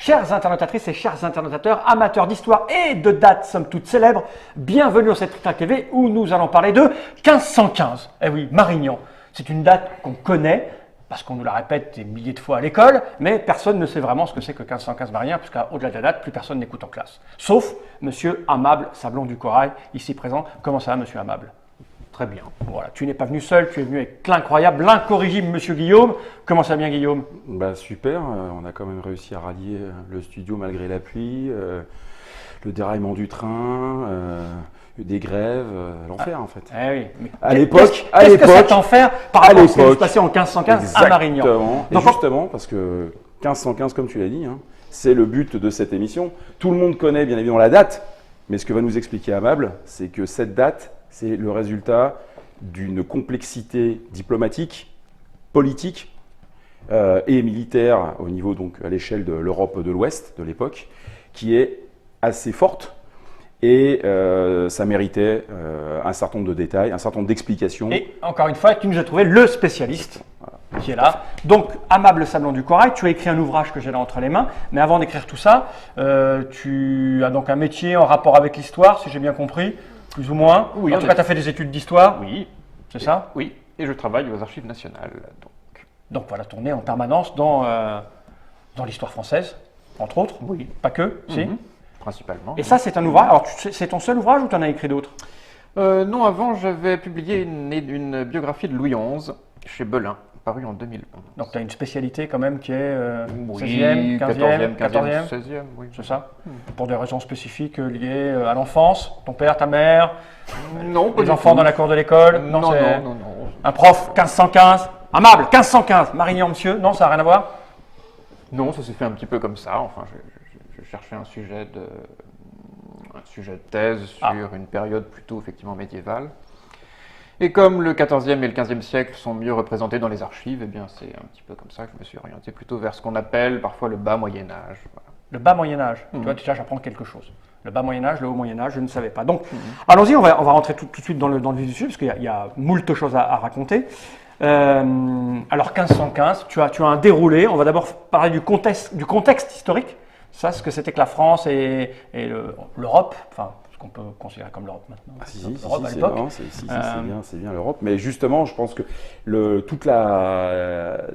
Chères internautatrices et chers internautateurs, amateurs d'histoire et de dates somme toute célèbres, bienvenue au 7 Trick TV où nous allons parler de 1515. Eh oui, Marignan. C'est une date qu'on connaît parce qu'on nous la répète des milliers de fois à l'école, mais personne ne sait vraiment ce que c'est que 1515 Marignan, puisqu'au-delà de la date, plus personne n'écoute en classe. Sauf Monsieur Amable Sablon du Corail, ici présent. Comment ça va, Monsieur Amable? Très bien. Voilà, tu n'es pas venu seul, tu es venu avec l'incroyable, l'incorrigible Monsieur Guillaume. Comment ça va bien, Guillaume? Bah super, on a quand même réussi à rallier le studio malgré la pluie, le déraillement du train, des grèves, l'enfer en fait. Eh oui, mais À l'époque, qu'est-ce que cet enfer par rapport à ce qui se passait en 1515 à Marignan? Exactement. Et Donc, justement, parce que 1515, comme tu l'as dit, hein, c'est le but de cette émission. Tout le monde connaît bien évidemment la date, mais ce que va nous expliquer Amable, c'est que cette date, c'est le résultat d'une complexité diplomatique, politique et militaire au niveau, donc à l'échelle de l'Europe de l'Ouest de l'époque, qui est assez forte et ça méritait un certain nombre de détails, un certain nombre d'explications. Et encore une fois, tu nous as trouvé le spécialiste qui est là. Donc, Amable Sablon du Corail, tu as écrit un ouvrage que j'ai là entre les mains, mais avant d'écrire tout ça, tu as donc un métier en rapport avec l'histoire, si j'ai bien compris. Plus ou moins. Oui, en tout cas, tu as fait des études d'histoire. Oui. C'est ça? Oui, et je travaille aux Archives nationales. Donc voilà, tourner en permanence dans l'histoire française, entre autres. Oui. Pas que, si. Principalement. Et ça, c'est un ouvrage. Alors, c'est ton seul ouvrage ou tu en as écrit d'autres? Non, avant, j'avais publié une biographie de Louis XI chez Belin, parue en 2011. Donc, tu as une spécialité quand même qui est Oui, 16e, 15e, 14e. 16e, oui. C'est ça? Pour des raisons spécifiques liées à l'enfance, ton père, ta mère, Non, pas les du enfants tout. dans la cour de l'école. Non, c'est non. un prof, 1515. Amable, 1515. Marignan, monsieur. Non, ça n'a rien à voir? Non, ça s'est fait un petit peu comme ça. Enfin, je cherchais un sujet de thèse sur une période plutôt effectivement médiévale. Et comme le XIVe et le XVe siècle sont mieux représentés dans les archives, eh bien c'est un petit peu comme ça que je me suis orienté plutôt vers ce qu'on appelle parfois le bas Moyen-Âge. Voilà. Le bas Moyen-Âge. Tu vois, déjà, j'apprends quelque chose. Le bas Moyen-Âge, le haut Moyen-Âge, je ne savais pas. Donc, allons-y, on va rentrer tout de suite dans le vif du sujet, parce qu'il y a moult choses à raconter. Alors, 1515, tu as un déroulé. On va d'abord parler du contexte historique. Ça, ce que c'était que la France et l'Europe, enfin, ce qu'on peut considérer comme l'Europe maintenant. L'Europe à l'époque. C'est bien l'Europe. Mais justement, je pense que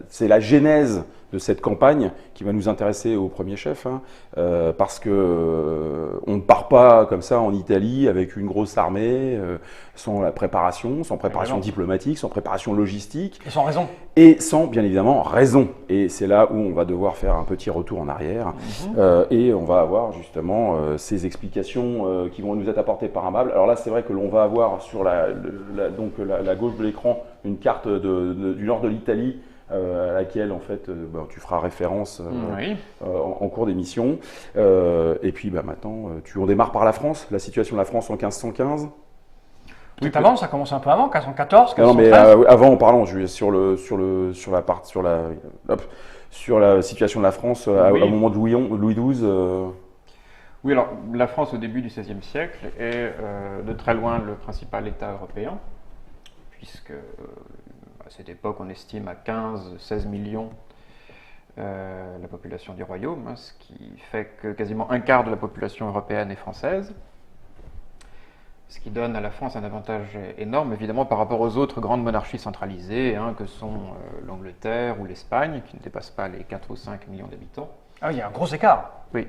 c'est la genèse de cette campagne qui va nous intéresser au premier chef, hein, parce que on ne part pas comme ça en Italie avec une grosse armée, sans préparation diplomatique, sans préparation logistique. Et sans raison. Et sans, bien évidemment, raison. Et c'est là où on va devoir faire un petit retour en arrière. Et on va avoir justement ces explications qui vont nous être apportées par Amable. Alors là, c'est vrai que l'on va avoir sur la gauche de l'écran une carte du nord de l'Italie, à laquelle en fait tu feras référence en cours d'émission. Et puis maintenant, on démarre par la France, la situation de la France en 1515. Tout avant, ça commence un peu avant, 1514, 1513. Non, mais avant, parlons, je vais sur la situation de la France au moment de Louis XII. Oui, alors la France au début du XVIe siècle est de très loin le principal État européen, puisque à cette époque on estime à 15-16 millions la population du royaume, hein, ce qui fait que quasiment un quart de la population européenne est française. Ce qui donne à la France un avantage énorme, évidemment, par rapport aux autres grandes monarchies centralisées, hein, que sont l'Angleterre ou l'Espagne, qui ne dépassent pas les 4 ou 5 millions d'habitants. Ah, il y a un gros écart. Oui.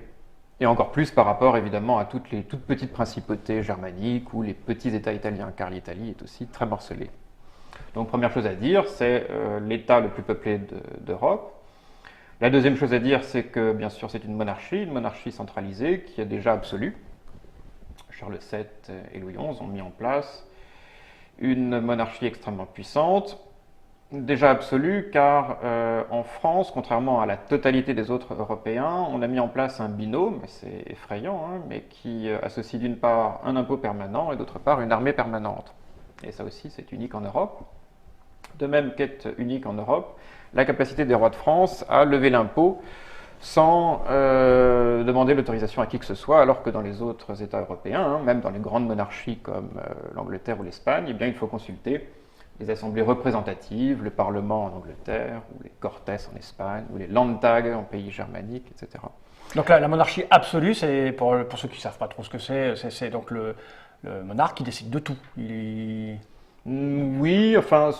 Et encore plus par rapport, évidemment, à toutes petites principautés germaniques ou les petits États italiens, car l'Italie est aussi très morcelée. Donc, première chose à dire, c'est l'État le plus peuplé d'Europe. La deuxième chose à dire, c'est que, bien sûr, c'est une monarchie centralisée qui est déjà absolue. Charles VII et Louis XI ont mis en place une monarchie extrêmement puissante, déjà absolue, car en France, contrairement à la totalité des autres Européens, on a mis en place un binôme, c'est effrayant, hein, mais qui associe d'une part un impôt permanent et d'autre part une armée permanente. Et ça aussi, c'est unique en Europe. De même qu'est unique en Europe la capacité des rois de France à lever l'impôt sans demander l'autorisation à qui que ce soit, alors que dans les autres États européens, hein, même dans les grandes monarchies comme l'Angleterre ou l'Espagne, eh bien, il faut consulter les assemblées représentatives, le Parlement en Angleterre, ou les Cortes en Espagne, ou les Landtags en pays germaniques, etc. Donc la monarchie absolue, c'est pour ceux qui ne savent pas trop ce que c'est donc le monarque qui décide de tout. Oui, enfin,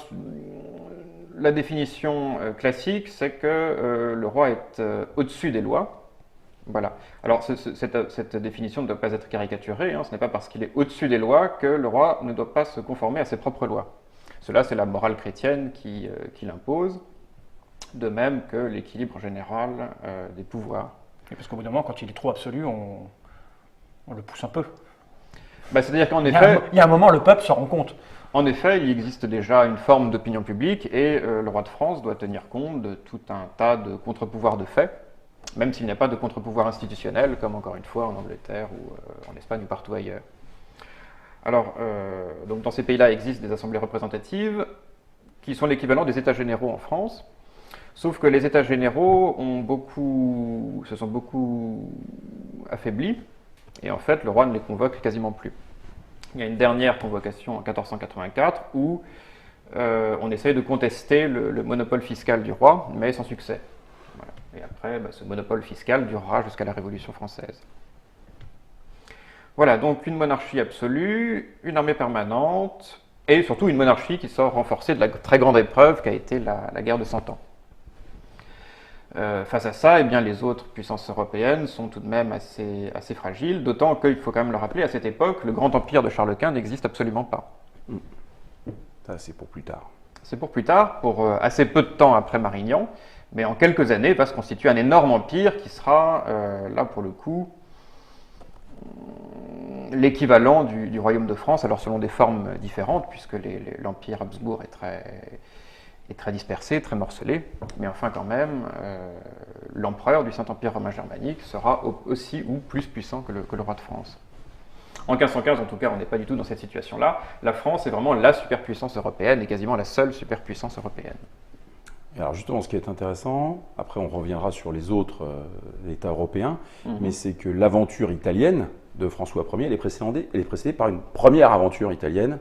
la définition classique, c'est que le roi est au-dessus des lois. Voilà. Alors, cette définition ne doit pas être caricaturée, hein. Ce n'est pas parce qu'il est au-dessus des lois que le roi ne doit pas se conformer à ses propres lois. Cela, c'est la morale chrétienne qui l'impose, de même que l'équilibre général des pouvoirs. Et parce qu'au bout d'un moment, quand il est trop absolu, on le pousse un peu. Bah, c'est-à-dire qu'en effet, Il y a un moment, le peuple se rend compte. en effet, il existe déjà une forme d'opinion publique et le roi de France doit tenir compte de tout un tas de contre-pouvoirs de fait, même s'il n'y a pas de contre-pouvoir institutionnel, comme encore une fois en Angleterre ou en Espagne ou partout ailleurs. Alors, donc dans ces pays-là existent des assemblées représentatives qui sont l'équivalent des États généraux en France, sauf que les États généraux se sont beaucoup affaiblis, et en fait le roi ne les convoque quasiment plus. Il y a une dernière convocation en 1484 où on essaye de contester le monopole fiscal du roi, mais sans succès. Voilà. Et après, ce monopole fiscal durera jusqu'à la Révolution française. Voilà, donc une monarchie absolue, une armée permanente, et surtout une monarchie qui sort renforcée de la très grande épreuve qu'a été la guerre de 100 ans. Face à ça, eh bien, les autres puissances européennes sont tout de même assez fragiles, d'autant qu'il faut quand même le rappeler, à cette époque, le grand empire de Charles Quint n'existe absolument pas. Ça, c'est pour plus tard. C'est pour plus tard, pour assez peu de temps après Marignan, mais en quelques années va se constituer un énorme empire qui sera, là pour le coup, l'équivalent du royaume de France, alors selon des formes différentes, puisque l'empire Habsbourg est très dispersé, très morcelé, mais enfin quand même, l'empereur du Saint-Empire romain germanique sera aussi ou plus puissant que le roi de France. En 1515, en tout cas, on n'est pas du tout dans cette situation-là. La France est vraiment la superpuissance européenne et quasiment la seule superpuissance européenne. Et alors justement, ce qui est intéressant, après on reviendra sur les autres États européens, mais c'est que l'aventure italienne de François Ier, elle est précédée par une première aventure italienne,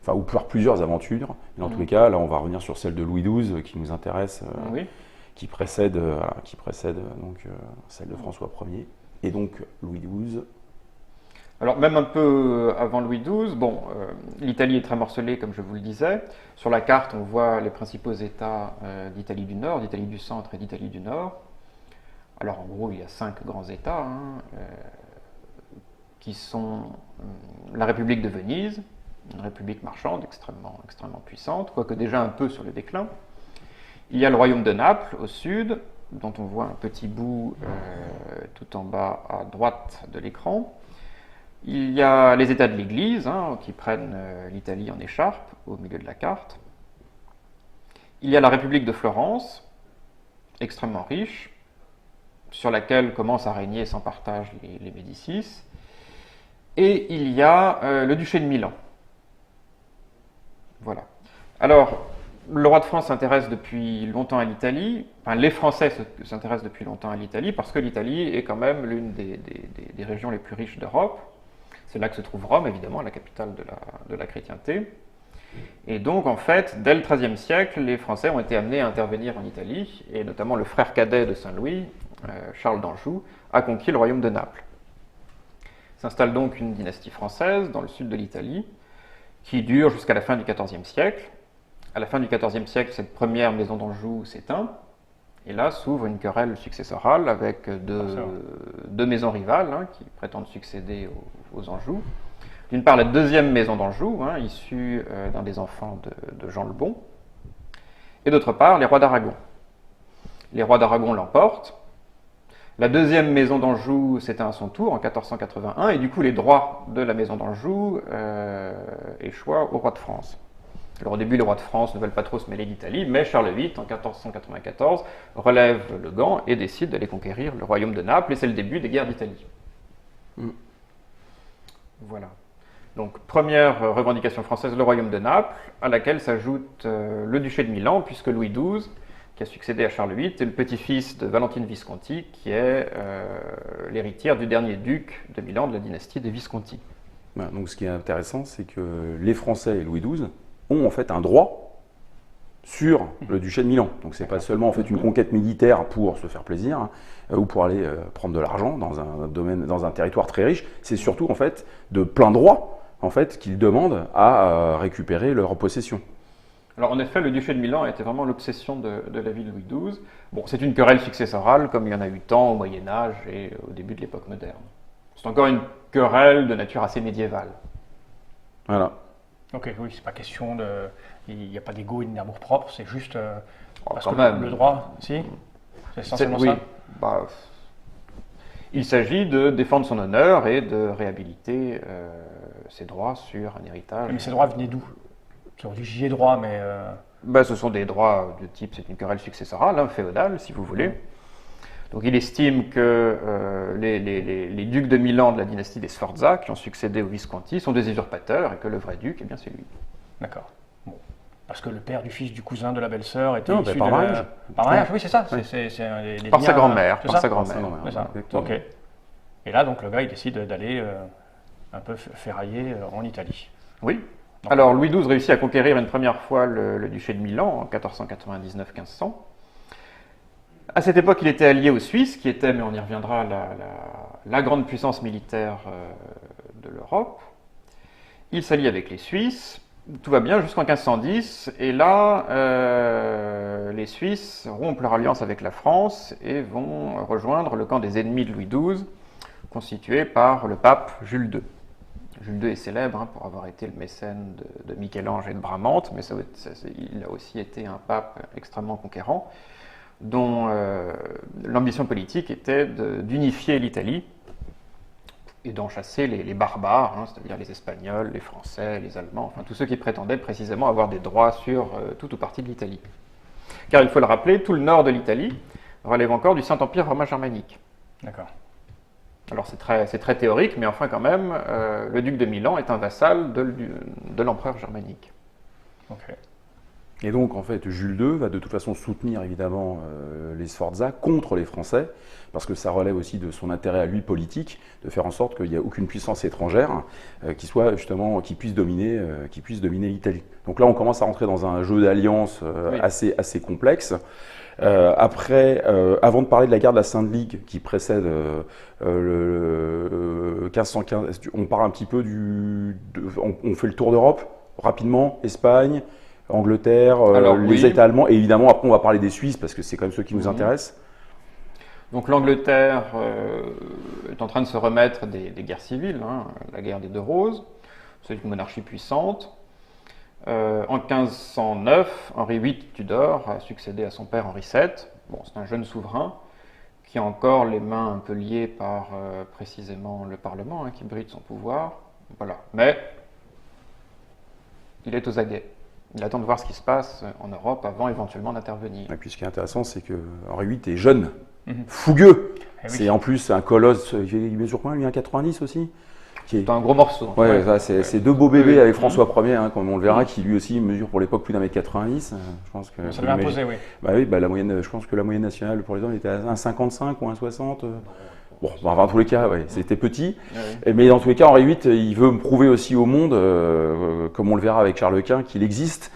enfin, ou par plusieurs aventures. Mais dans tous les cas, là, on va revenir sur celle de Louis XII qui nous intéresse, Oui. qui précède donc, celle de François Ier. Et donc, Louis XII. Alors même un peu avant Louis XII, bon, l'Italie est très morcelée, comme je vous le disais. Sur la carte, on voit les principaux États d'Italie du Nord, d'Italie du Centre et d'Italie du Nord. Alors en gros, il y a 5 grands États, qui sont la République de Venise, une république marchande extrêmement puissante, quoique déjà un peu sur le déclin. Il y a le royaume de Naples au sud, dont on voit un petit bout tout en bas à droite de l'écran. Il y a les États de l'Église, qui prennent l'Italie en écharpe au milieu de la carte. Il y a la République de Florence, extrêmement riche, sur laquelle commencent à régner sans partage les Médicis. Et il y a le duché de Milan. Voilà. Alors, le roi de France s'intéresse depuis longtemps à l'Italie, enfin les Français s'intéressent depuis longtemps à l'Italie, parce que l'Italie est quand même l'une des régions les plus riches d'Europe. C'est là que se trouve Rome, évidemment, la capitale de la chrétienté. Et donc, en fait, dès le XIIIe siècle, les Français ont été amenés à intervenir en Italie, et notamment le frère cadet de Saint-Louis, Charles d'Anjou, a conquis le royaume de Naples. S'installe donc une dynastie française dans le sud de l'Italie, qui dure jusqu'à la fin du XIVe siècle. À la fin du XIVe siècle, cette première maison d'Anjou s'éteint, et là s'ouvre une querelle successorale avec deux maisons rivales qui prétendent succéder aux Anjou. D'une part, la deuxième maison d'Anjou, issue d'un des enfants de Jean le Bon, et d'autre part, les rois d'Aragon. Les rois d'Aragon l'emportent. La deuxième maison d'Anjou s'éteint à son tour en 1481, et du coup les droits de la maison d'Anjou échoient au roi de France. Alors au début, les rois de France ne veulent pas trop se mêler d'Italie, mais Charles VIII, en 1494, relève le gant et décide d'aller conquérir le royaume de Naples, et c'est le début des guerres d'Italie. Voilà. Donc première revendication française, le royaume de Naples, à laquelle s'ajoute le duché de Milan, puisque Louis XII, qui a succédé à Charles VIII, est le petit-fils de Valentine Visconti, qui est l'héritière du dernier duc de Milan de la dynastie des Visconti. Donc ce qui est intéressant, c'est que les Français et Louis XII ont en fait un droit sur le duché de Milan. Donc c'est pas seulement en fait une conquête militaire pour se faire plaisir ou pour aller prendre de l'argent dans un domaine, dans un territoire très riche. C'est surtout en fait de plein droit en fait qu'ils demandent à récupérer leur possession. Alors en effet, le duché de Milan était vraiment l'obsession de la vie de Louis XII. Bon, c'est une querelle successorale comme il y en a eu tant au Moyen Âge et au début de l'époque moderne. C'est encore une querelle de nature assez médiévale. Voilà. Ok, oui, c'est pas question de. Il n'y a pas d'ego et d'amour propre, c'est juste. Parce quand que même. le droit, si. C'est essentiellement Oui, ça. bah, il s'agit de défendre son honneur et de réhabiliter ses droits sur un héritage. Mais ces droits venaient d'où? J'y ai droit, mais. Bah, ce sont des droits de type, c'est une querelle successorale, hein, féodale, si vous voulez. Donc il estime que les ducs de Milan de la dynastie des Sforza, qui ont succédé aux Visconti, sont des usurpateurs et que le vrai duc, eh bien, c'est lui. D'accord. Bon. Parce que le père du fils du cousin de la belle-sœur était Non, issu par de mariage. Par mariage, oui, c'est ça. Oui. C'est les Par sa liens, grand-mère, c'est par ça sa grand-mère. C'est ça. Exactement. Ok. Et là, donc, le gars, il décide d'aller un peu ferrailler en Italie. Oui. Donc, Alors Louis XII réussit à conquérir une première fois le duché de Milan en 1499-1500. À cette époque, il était allié aux Suisses, qui étaient, mais on y reviendra, la grande puissance militaire de l'Europe. Il s'allie avec les Suisses, tout va bien jusqu'en 1510, et là, les Suisses rompent leur alliance avec la France et vont rejoindre le camp des ennemis de Louis XII, constitué par le pape Jules II. Jules II est célèbre pour avoir été le mécène de Michel-Ange et de Bramante, mais il a aussi été un pape extrêmement conquérant, dont l'ambition politique était d'unifier l'Italie et d'en chasser les barbares, c'est-à-dire les Espagnols, les Français, les Allemands, enfin tous ceux qui prétendaient précisément avoir des droits sur tout ou partie de l'Italie. Car il faut le rappeler, tout le nord de l'Italie relève encore du Saint-Empire romain germanique. D'accord. Alors c'est très théorique, mais enfin quand même, le duc de Milan est un vassal de l'empereur germanique. Ok. Et donc, en fait, Jules II va de toute façon soutenir évidemment les Sforza contre les Français, parce que ça relève aussi de son intérêt à lui politique, de faire en sorte qu'il n'y ait aucune puissance étrangère qui puisse dominer l'Italie. Donc là, on commence à rentrer dans un jeu d'alliance Oui. assez complexe. Avant de parler de la guerre de la Sainte Ligue qui précède le 1515, on parle un petit peu on fait le tour d'Europe rapidement, Espagne, Angleterre, Alors, les oui. États allemands, et évidemment après on va parler des Suisses parce que c'est quand même ceux qui nous intéressent. Donc l'Angleterre est en train de se remettre des guerres civiles, la guerre des Deux Roses, c'est une monarchie puissante. En 1509, Henri VIII Tudor a succédé à son père Henri VII. Bon, c'est un jeune souverain qui a encore les mains un peu liées par précisément le Parlement, qui bride son pouvoir. Voilà. Mais il est aux aguets. Il attend de voir ce qui se passe en Europe avant éventuellement d'intervenir. Et puis ce qui est intéressant, c'est que Henri VIII est jeune, Mhm. fougueux. Eh oui. C'est en plus un colosse, il mesure combien lui, 1,90 aussi qui est... C'est un gros morceau. Ouais, c'est deux beaux bébés Oui. avec François Ier, comme on le verra, qui lui aussi mesure pour l'époque plus d'1,90 m. Je pense que Ça devait imposer, oui. Bah oui, la moyenne, je pense que la moyenne nationale pour les hommes était à 1,55 ou 1,60. Bon, dans tous les cas, ouais, c'était petit. Oui. Mais dans tous les cas, Henri VIII, il veut prouver aussi au monde, comme on le verra avec Charles Quint, qu'il existe.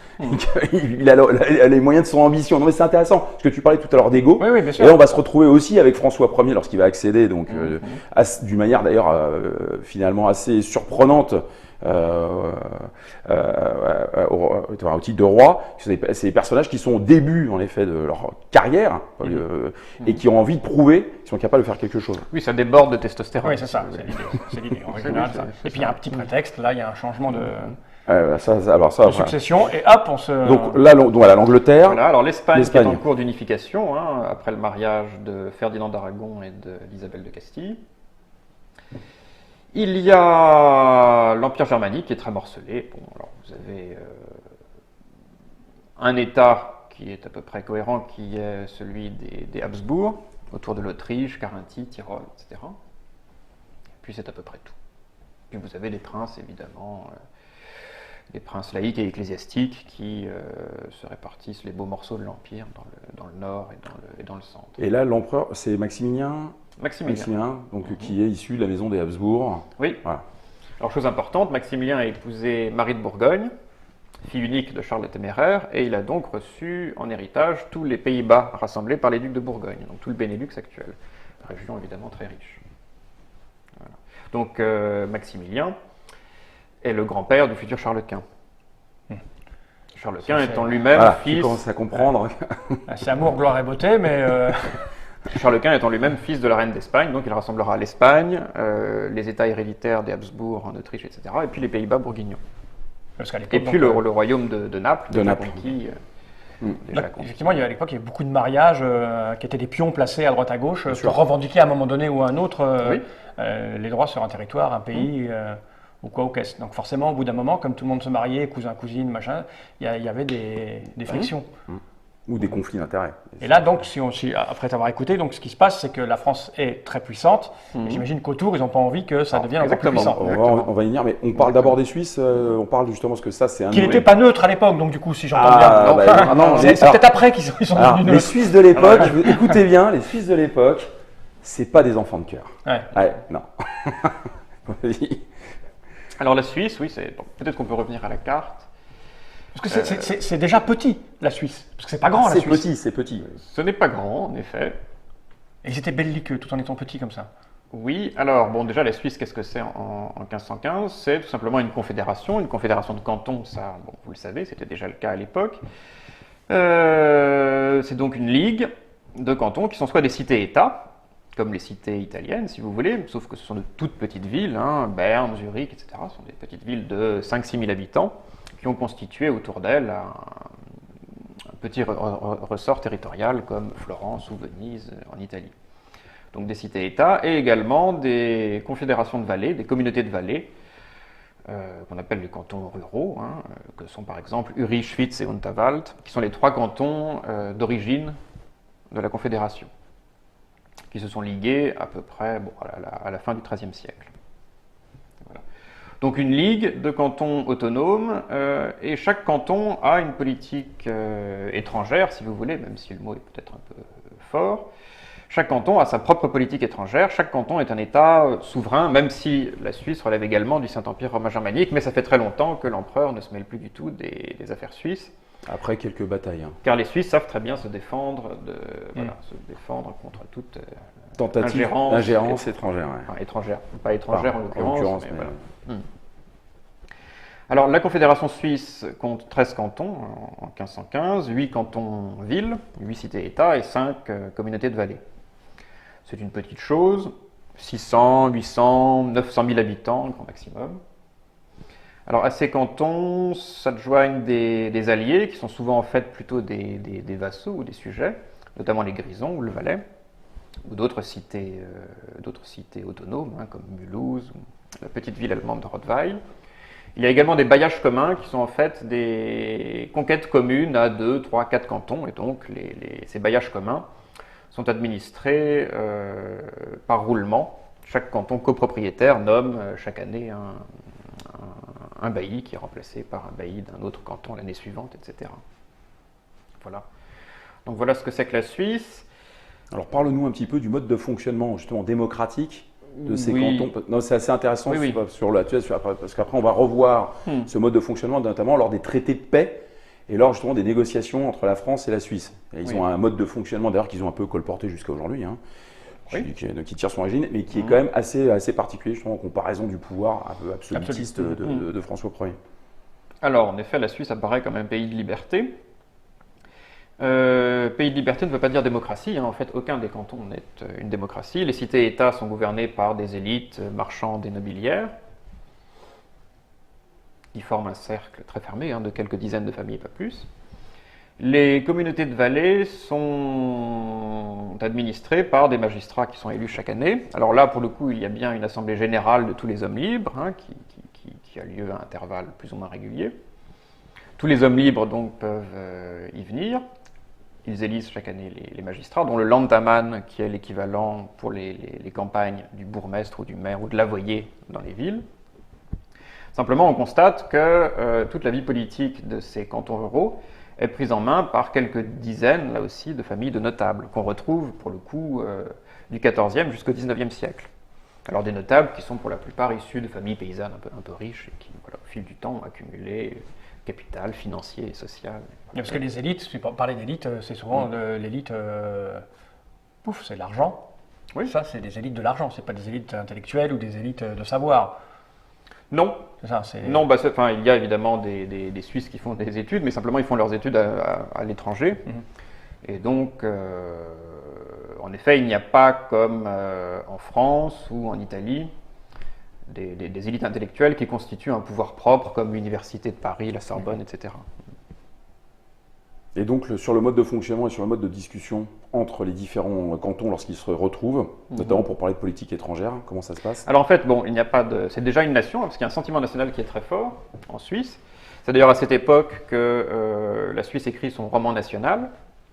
Il a les moyens de son ambition. Non, mais c'est intéressant, parce que tu parlais tout à l'heure d'ego. Oui, oui, bien sûr. Et là, on va se retrouver aussi avec François Ier lorsqu'il va accéder, donc d'une manière d'ailleurs finalement assez surprenante au titre de roi. C'est des personnages qui sont au début, en effet, de leur carrière et qui ont envie de prouver qu'ils sont capables de faire quelque chose. Oui, ça déborde de testostérone. Oui, c'est ça, c'est l'idée en général. Ça. Et puis il y a un petit prétexte, là il y a un changement de succession, et hop, on se... Donc là, voilà, l'Angleterre. Voilà, alors l'Espagne qui est L'Espagne. en cours d'unification, après le mariage de Ferdinand d'Aragon et d'Isabelle de Castille. Il y a l'Empire germanique qui est très morcelé. Bon, alors vous avez un État qui est à peu près cohérent, qui est celui des Habsbourg, autour de l'Autriche, Carinthie, Tyrol, etc. Et puis c'est à peu près tout. Puis vous avez des princes, évidemment, des princes laïcs et ecclésiastiques qui se répartissent les beaux morceaux de l'Empire dans le nord et dans le centre. Et là, l'empereur, c'est Maximilien, donc, qui est issu de la maison des Habsbourg. Oui. Voilà. Alors, chose importante, Maximilien a épousé Marie de Bourgogne, fille unique de Charles le Téméraire, et il a donc reçu en héritage tous les Pays-Bas rassemblés par les ducs de Bourgogne, donc tout le Benelux actuel, région évidemment très riche. Voilà. Donc Maximilien est le grand-père du futur Charles Quint. Charles Quint étant lui-même Voilà, tu fils... commences à comprendre. C'est amour, gloire et beauté, mais Charles Quint étant lui-même fils de la reine d'Espagne, donc il rassemblera l'Espagne, les États héréditaires des Habsbourg en Autriche, etc., et puis les Pays-Bas bourguignons. parce qu'à l'époque, Et puis donc, le royaume de Naples, De déjà Naples. conquis. Mm. Déjà donc, conquis. effectivement, à l'époque, il y avait beaucoup de mariages qui étaient des pions placés à droite à gauche sûr. pour revendiquer à un moment donné ou à un autre Oui. les droits sur un territoire, un pays ou quoi ou qu'est-ce. Donc forcément, au bout d'un moment, comme tout le monde se mariait, cousin, cousine, machin, il y avait des frictions. Ou des conflits d'intérêts. Et là, donc, après t'avoir écouté, donc, ce qui se passe, c'est que la France est très puissante. Et j'imagine qu'autour, ils n'ont pas envie que ça devienne encore plus exactement. puissant. On va y venir, mais on parle d'abord des Suisses. On parle justement parce que ça, c'est un. Qui n'était pas neutre à l'époque, donc du coup, si j'entends Ah, bien. bah, non, C'est alors- peut-être après qu'ils sont Alors, devenus les neutres. Suisses de l'époque, écoutez bien, les Suisses de l'époque, c'est pas des enfants de cœur. Ouais. Ouais, non. Vas-y. Alors la Suisse, oui, bon, peut-être qu'on peut revenir à la carte. Parce que c'est déjà petit, la Suisse. Parce que c'est pas grand, la C'est Suisse. petit, c'est petit. Ce n'est pas grand, en effet. Et ils étaient belliqueux, tout en étant petits comme ça. Oui, alors, bon, déjà, la Suisse, qu'est-ce que c'est en 1515? C'est tout simplement une confédération de cantons, ça, bon, vous le savez, c'était déjà le cas à l'époque. C'est donc une ligue de cantons qui sont soit des cités-États, comme les cités italiennes, si vous voulez, sauf que ce sont de toutes petites villes, hein, Berne, Zurich, etc. Ce sont des petites villes de 5-6 000 habitants qui ont constitué autour d'elles un petit ressort territorial comme Florence ou Venise en Italie. Donc des cités-États et également des confédérations de vallées, des communautés de vallées, qu'on appelle les cantons ruraux, hein, que sont par exemple Uri, Schwyz et Unterwald, qui sont les 3 cantons d'origine de la Confédération, qui se sont ligués à peu près à la fin du XIIIe siècle. Voilà. Donc une ligue de cantons autonomes, et chaque canton a une politique étrangère, si vous voulez, même si le mot est peut-être un peu fort. Chaque canton a sa propre politique étrangère, chaque canton est un État souverain, même si la Suisse relève également du Saint-Empire romain germanique, mais ça fait très longtemps que l'empereur ne se mêle plus du tout des affaires suisses. Après quelques batailles. Hein. Car les Suisses savent très bien se défendre, se défendre contre toute Tentative ingérence étrangère. Ouais. enfin, étrangère. Pas étrangère en Pas en l'occurrence, mais mais- voilà. Alors, la Confédération suisse compte 13 cantons en 1515, 8 cantons-villes, 8 cités-États et 5 communautés de vallées. C'est une petite chose, 600, 800, 900 000 habitants, grand maximum. Alors, à ces cantons s'adjoignent des alliés, qui sont souvent en fait plutôt des vassaux ou des sujets, notamment les Grisons ou le Valais, ou d'autres cités autonomes, hein, comme Mulhouse, ou la petite ville allemande de Rottweil. Il y a également des bailliages communs qui sont en fait des conquêtes communes à 2, 3, 4 cantons, et donc ces bailliages communs sont administrés par roulement. Chaque canton copropriétaire nomme chaque année un bailli qui est remplacé par un bailli d'un autre canton l'année suivante, etc. Voilà. Donc voilà ce que c'est que la Suisse. Alors parle-nous un petit peu du mode de fonctionnement justement démocratique de ces Oui. cantons. Non, c'est assez intéressant Oui, oui. parce qu'après on va revoir ce mode de fonctionnement notamment lors des traités de paix et lors justement des négociations entre la France et la Suisse. Et ils Oui. ont un mode de fonctionnement d'ailleurs qu'ils ont un peu colporté jusqu'à aujourd'hui, hein, Oui. qui tire son origine, mais qui est quand même assez particulier justement en comparaison du pouvoir un peu absolutiste Absolu. de François Ier. Alors, en effet, la Suisse apparaît comme un pays de liberté. Pays de liberté ne veut pas dire démocratie, hein. En fait, aucun des cantons n'est une démocratie. Les cités-États sont gouvernées par des élites marchandes et nobiliaires, qui forment un cercle très fermé, hein, de quelques dizaines de familles, pas plus. Les communautés de vallées sont administrées par des magistrats qui sont élus chaque année. Alors là, pour le coup, il y a bien une assemblée générale de tous les hommes libres, hein, qui a lieu à intervalles plus ou moins réguliers. Tous les hommes libres donc peuvent y venir. Ils élisent chaque année les magistrats, dont le Landtaman, qui est l'équivalent pour les campagnes du bourgmestre ou du maire ou de l'avoyer dans les villes. Simplement, on constate que toute la vie politique de ces cantons ruraux est prise en main par quelques dizaines, là aussi, de familles de notables, qu'on retrouve, pour le coup, du XIVe jusqu'au XIXe siècle. Alors des notables qui sont pour la plupart issus de familles paysannes un peu riches et qui, voilà, au fil du temps, ont accumulé capital financier et social. Parce que les élites, si on parler d'élite, c'est souvent l'élite, c'est l'argent. Oui. Ça, c'est des élites de l'argent, c'est pas des élites intellectuelles ou des élites de savoir. Non. C'est ça, Non, il y a évidemment des Suisses qui font des études, mais simplement ils font leurs études à l'étranger. Et donc, en effet, il n'y a pas comme en France ou en Italie des élites intellectuelles qui constituent un pouvoir propre comme l'Université de Paris, la Sorbonne, etc. Et donc, sur le mode de fonctionnement et sur le mode de discussion entre les différents cantons lorsqu'ils se retrouvent, notamment pour parler de politique étrangère, comment ça se passe? Alors en fait, bon, il n'y a pas de... C'est déjà une nation, parce qu'il y a un sentiment national qui est très fort en Suisse. C'est d'ailleurs à cette époque que la Suisse écrit son roman national,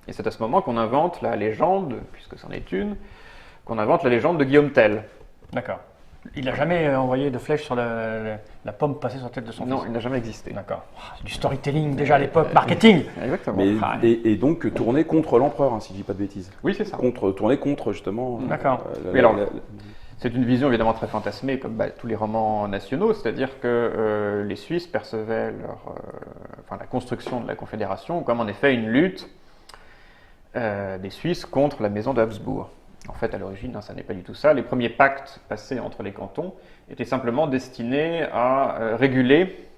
et c'est à ce moment qu'on invente la légende, puisque c'en est une, qu'on invente la légende de Guillaume Tell. D'accord. Il n'a jamais envoyé de flèche sur la pomme passée sur la tête de son fils. Non, il n'a jamais existé. D'accord. C'est du storytelling déjà à l'époque, marketing. Exactement. Et donc tourné contre l'empereur, hein, si je dis pas de bêtises. Oui, c'est ça. Tourné contre justement. D'accord. Oui, alors, c'est une vision évidemment très fantasmée, comme tous les romans nationaux, c'est-à-dire que les Suisses percevaient la construction de la Confédération comme en effet une lutte des Suisses contre la maison de Habsbourg. En fait, à l'origine, ça n'est pas du tout ça. Les premiers pactes passés entre les cantons étaient simplement destinés à réguler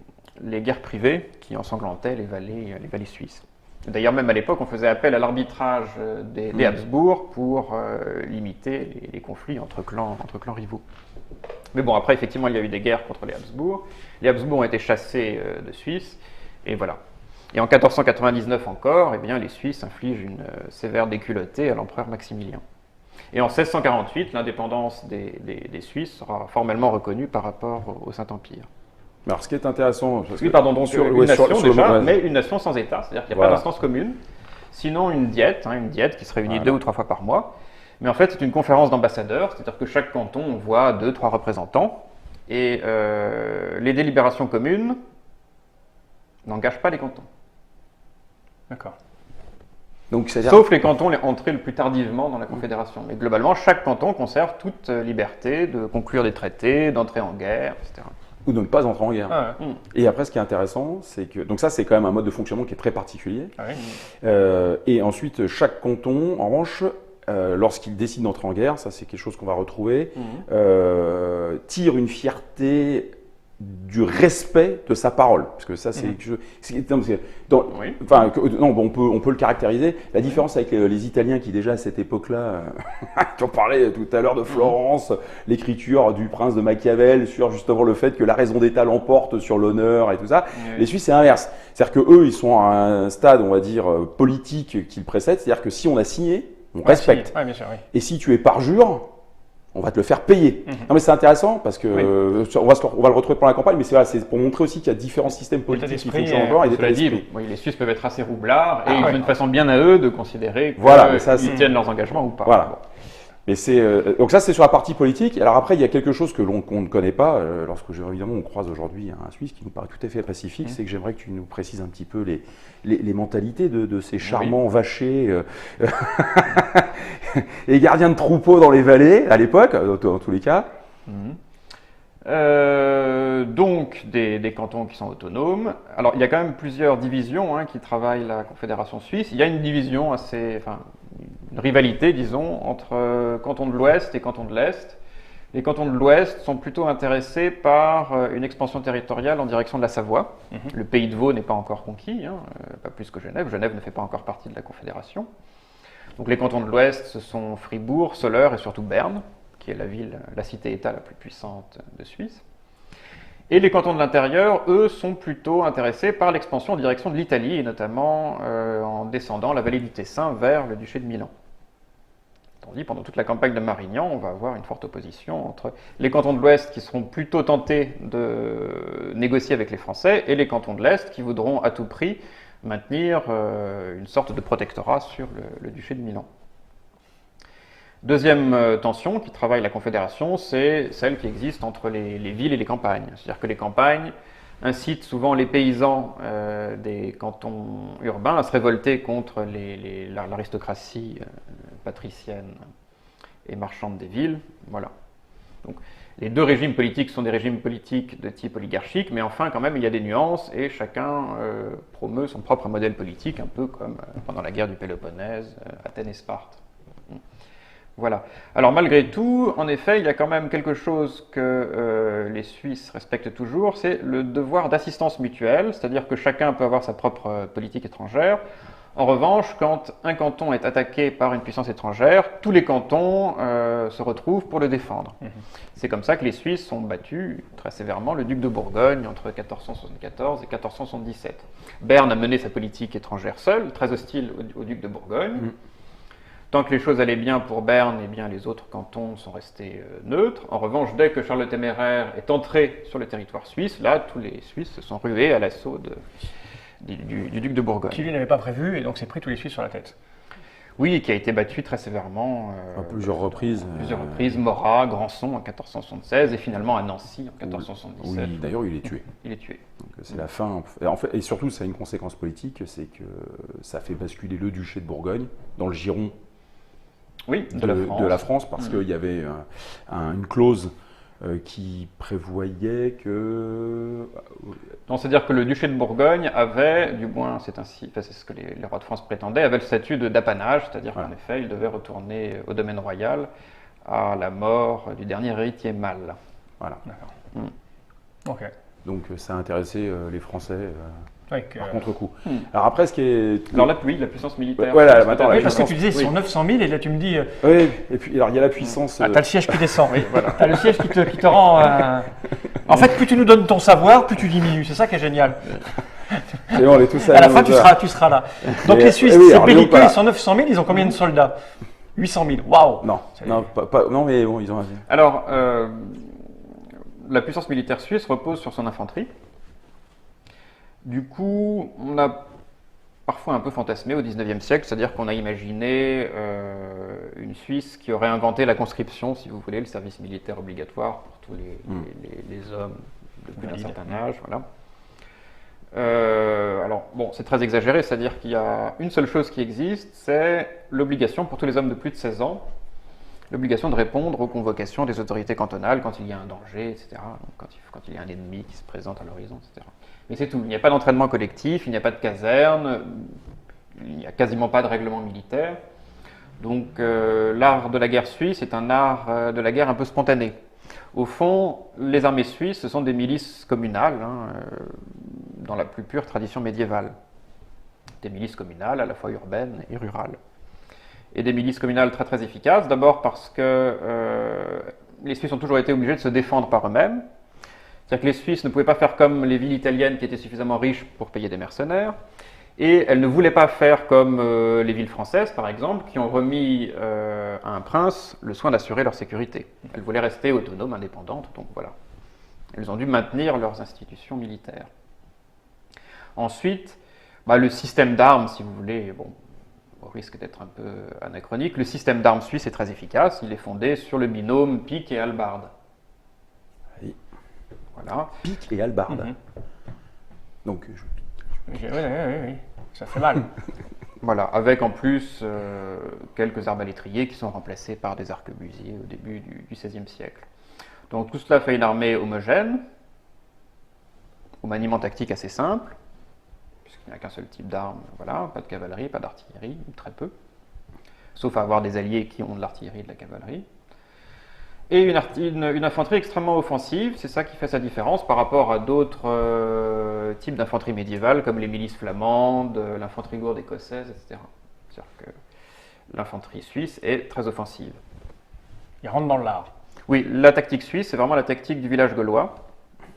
les guerres privées qui ensanglantaient les vallées suisses. D'ailleurs, même à l'époque, on faisait appel à l'arbitrage des Habsbourg pour limiter les conflits entre clans rivaux. Mais bon, après, effectivement, il y a eu des guerres contre les Habsbourg. Les Habsbourg ont été chassés de Suisse, et voilà. Et en 1499 encore, eh bien, les Suisses infligent une sévère déculottée à l'empereur Maximilien. Et en 1648, l'indépendance des Suisses sera formellement reconnue par rapport au Saint-Empire. Alors, ce qui est intéressant... Oui, pardon, donc une nation déjà, mais une nation sans État, c'est-à-dire qu'il n'y a pas d'instance commune, sinon une diète qui se réunit 2 ou 3 fois par mois. Mais en fait, c'est une conférence d'ambassadeurs, c'est-à-dire que chaque canton envoie 2-3 représentants, et les délibérations communes n'engagent pas les cantons. D'accord. Donc, sauf les cantons entrés le plus tardivement dans la Confédération. Mais globalement, chaque canton conserve toute liberté de conclure des traités, d'entrer en guerre, etc. Ou de ne pas entrer en guerre. Ah ouais. Et après, ce qui est intéressant, c'est que... Donc ça, c'est quand même un mode de fonctionnement qui est très particulier. Ah oui. Et ensuite, chaque canton, en revanche, lorsqu'il décide d'entrer en guerre, ça c'est quelque chose qu'on va retrouver, tire une fierté du respect de sa parole, parce que ça c'est on peut le caractériser. La différence avec les Italiens qui déjà à cette époque-là, qui ont parlé tout à l'heure de Florence, l'écriture du prince de Machiavel sur justement le fait que la raison d'État l'emporte sur l'honneur et tout ça. Les Suisses c'est inverse, c'est-à-dire que eux ils sont à un stade on va dire politique qui le précède, c'est-à-dire que si on a signé, on respecte. Ouais, bien sûr, oui. Et si tu es parjure, on va te le faire payer. Non mais c'est intéressant parce que on va le retrouver pendant la campagne, mais c'est pour montrer aussi qu'il y a différents systèmes politiques qui fonctionnent encore et des états d'esprit. Les Suisses peuvent être assez roublards et ils ont une façon bien à eux de considérer qu'ils tiennent leurs engagements ou pas. Voilà. Bon. Mais donc ça c'est sur la partie politique. Alors après il y a quelque chose qu'on ne connaît pas lorsque évidemment on croise aujourd'hui un Suisse qui nous paraît tout à fait pacifique, c'est que j'aimerais que tu nous précises un petit peu les mentalités de ces charmants vachers et gardiens de troupeaux dans les vallées à l'époque, dans tous les cas. Donc des cantons qui sont autonomes. Alors il y a quand même plusieurs divisions qui travaillent la Confédération suisse. Il y a une division une rivalité, disons, entre cantons de l'Ouest et cantons de l'Est. Les cantons de l'Ouest sont plutôt intéressés par une expansion territoriale en direction de la Savoie. Le pays de Vaud n'est pas encore conquis, pas plus que Genève. Genève ne fait pas encore partie de la Confédération. Donc les cantons de l'Ouest, ce sont Fribourg, Soleure et surtout Berne, qui est la cité-État la plus puissante de Suisse. Et les cantons de l'intérieur, eux, sont plutôt intéressés par l'expansion en direction de l'Italie, et notamment en descendant la vallée du Tessin vers le duché de Milan. Tandis pendant toute la campagne de Marignan, on va avoir une forte opposition entre les cantons de l'Ouest qui seront plutôt tentés de négocier avec les Français, et les cantons de l'Est qui voudront à tout prix maintenir une sorte de protectorat sur le duché de Milan. Deuxième tension qui travaille la Confédération, c'est celle qui existe entre les villes et les campagnes. C'est-à-dire que les campagnes incitent souvent les paysans des cantons urbains à se révolter contre l'aristocratie patricienne et marchande des villes. Voilà. Donc, les deux régimes politiques sont des régimes politiques de type oligarchique, mais enfin, quand même, il y a des nuances et chacun promeut son propre modèle politique, un peu comme pendant la guerre du Péloponnèse, Athènes et Sparte. Voilà. Alors, malgré tout, en effet, il y a quand même quelque chose que les Suisses respectent toujours, c'est le devoir d'assistance mutuelle, c'est-à-dire que chacun peut avoir sa propre politique étrangère. En revanche, quand un canton est attaqué par une puissance étrangère, tous les cantons se retrouvent pour le défendre. C'est comme ça que les Suisses ont battu très sévèrement le duc de Bourgogne entre 1474 et 1477. Berne a mené sa politique étrangère seul, très hostile au duc de Bourgogne. Tant que les choses allaient bien pour Berne, eh bien, les autres cantons sont restés neutres. En revanche, dès que Charles le Téméraire est entré sur le territoire suisse, là, tous les Suisses se sont rués à l'assaut du duc de Bourgogne. Qui lui n'avait pas prévu et donc s'est pris tous les Suisses sur la tête. Oui, et qui a été battu très sévèrement. À plusieurs reprises. Plusieurs reprises, Morat, Granson en 1476 et finalement à Nancy en 1477. Oui, d'ailleurs, il est tué. Il est tué. Donc, c'est la fin. En fait, et surtout, ça a une conséquence politique, c'est que ça fait basculer le duché de Bourgogne dans le giron Oui, de la France. parce qu'il y avait une clause qui prévoyait que... Non, c'est-à-dire que le duché de Bourgogne avait, du moins c'est ainsi, enfin, c'est ce que les rois de France prétendaient, avait le statut d'apanage, c'est-à-dire qu'en effet, il devait retourner au domaine royal à la mort du dernier héritier mâle. Voilà. D'accord. Ok. Donc ça a intéressé les Français par contre-coup. Alors après, ce qui est... Alors là, oui, la puissance militaire. Voilà, maintenant, Oui, parce que tu disais, ils sont 900 000 et là tu me dis... Oui, et puis alors il y a la puissance... Ah, t'as le siège qui descend. Oui, voilà. T'as le siège qui te rend... En fait, plus tu nous donnes ton savoir, plus tu diminues. C'est ça qui est génial. Et on est tous À la fin, tu seras là. Donc les Suisses, oui, c'est alors, belliqueux, voilà. ils sont 900 000, ils ont combien de soldats 800 000. Waouh. Non, non, mais bon, ils ont... Alors, la puissance militaire suisse repose sur son infanterie. Du coup, on a parfois un peu fantasmé au XIXe siècle, c'est-à-dire qu'on a imaginé une Suisse qui aurait inventé la conscription, si vous voulez, le service militaire obligatoire pour tous les hommes de plus d'un certain âge. Voilà. Alors, bon, c'est très exagéré, c'est-à-dire qu'il y a une seule chose qui existe, c'est l'obligation pour tous les hommes de plus de 16 ans, l'obligation de répondre aux convocations des autorités cantonales quand il y a un danger, etc., quand il y a un ennemi qui se présente à l'horizon, etc. Mais c'est tout. Il n'y a pas d'entraînement collectif, il n'y a pas de caserne, il n'y a quasiment pas de règlement militaire. Donc l'art de la guerre suisse est un art de la guerre un peu spontané. Au fond, les armées suisses, ce sont des milices communales, dans la plus pure tradition médiévale. Des milices communales à la fois urbaines et rurales. Et des milices communales très très efficaces, d'abord parce que les Suisses ont toujours été obligés de se défendre par eux-mêmes. C'est-à-dire que les Suisses ne pouvaient pas faire comme les villes italiennes qui étaient suffisamment riches pour payer des mercenaires, et elles ne voulaient pas faire comme les villes françaises, par exemple, qui ont remis à un prince le soin d'assurer leur sécurité. Elles voulaient rester autonomes, indépendantes, donc voilà. Elles ont dû maintenir leurs institutions militaires. Ensuite, le système d'armes, si vous voulez, bon, au risque d'être un peu anachronique, le système d'armes suisse est très efficace. Il est fondé sur le binôme pique et hallebarde. Oui. Voilà. Pique et hallebarde. Donc, Oui, ça fait mal. Voilà, avec en plus quelques arbalétriers qui sont remplacés par des arquebusiers au début du XVIe siècle. Donc tout cela fait une armée homogène, au maniement tactique assez simple, puisqu'il n'y a qu'un seul type d'arme, voilà, pas de cavalerie, pas d'artillerie, ou très peu, sauf à avoir des alliés qui ont de l'artillerie et de la cavalerie. Et une infanterie extrêmement offensive, c'est ça qui fait sa différence par rapport à d'autres types d'infanterie médiévale, comme les milices flamandes, l'infanterie lourde écossaise, etc. C'est-à-dire que l'infanterie suisse est très offensive. Ils rentrent dans l'art. Oui, la tactique suisse, c'est vraiment la tactique du village gaulois,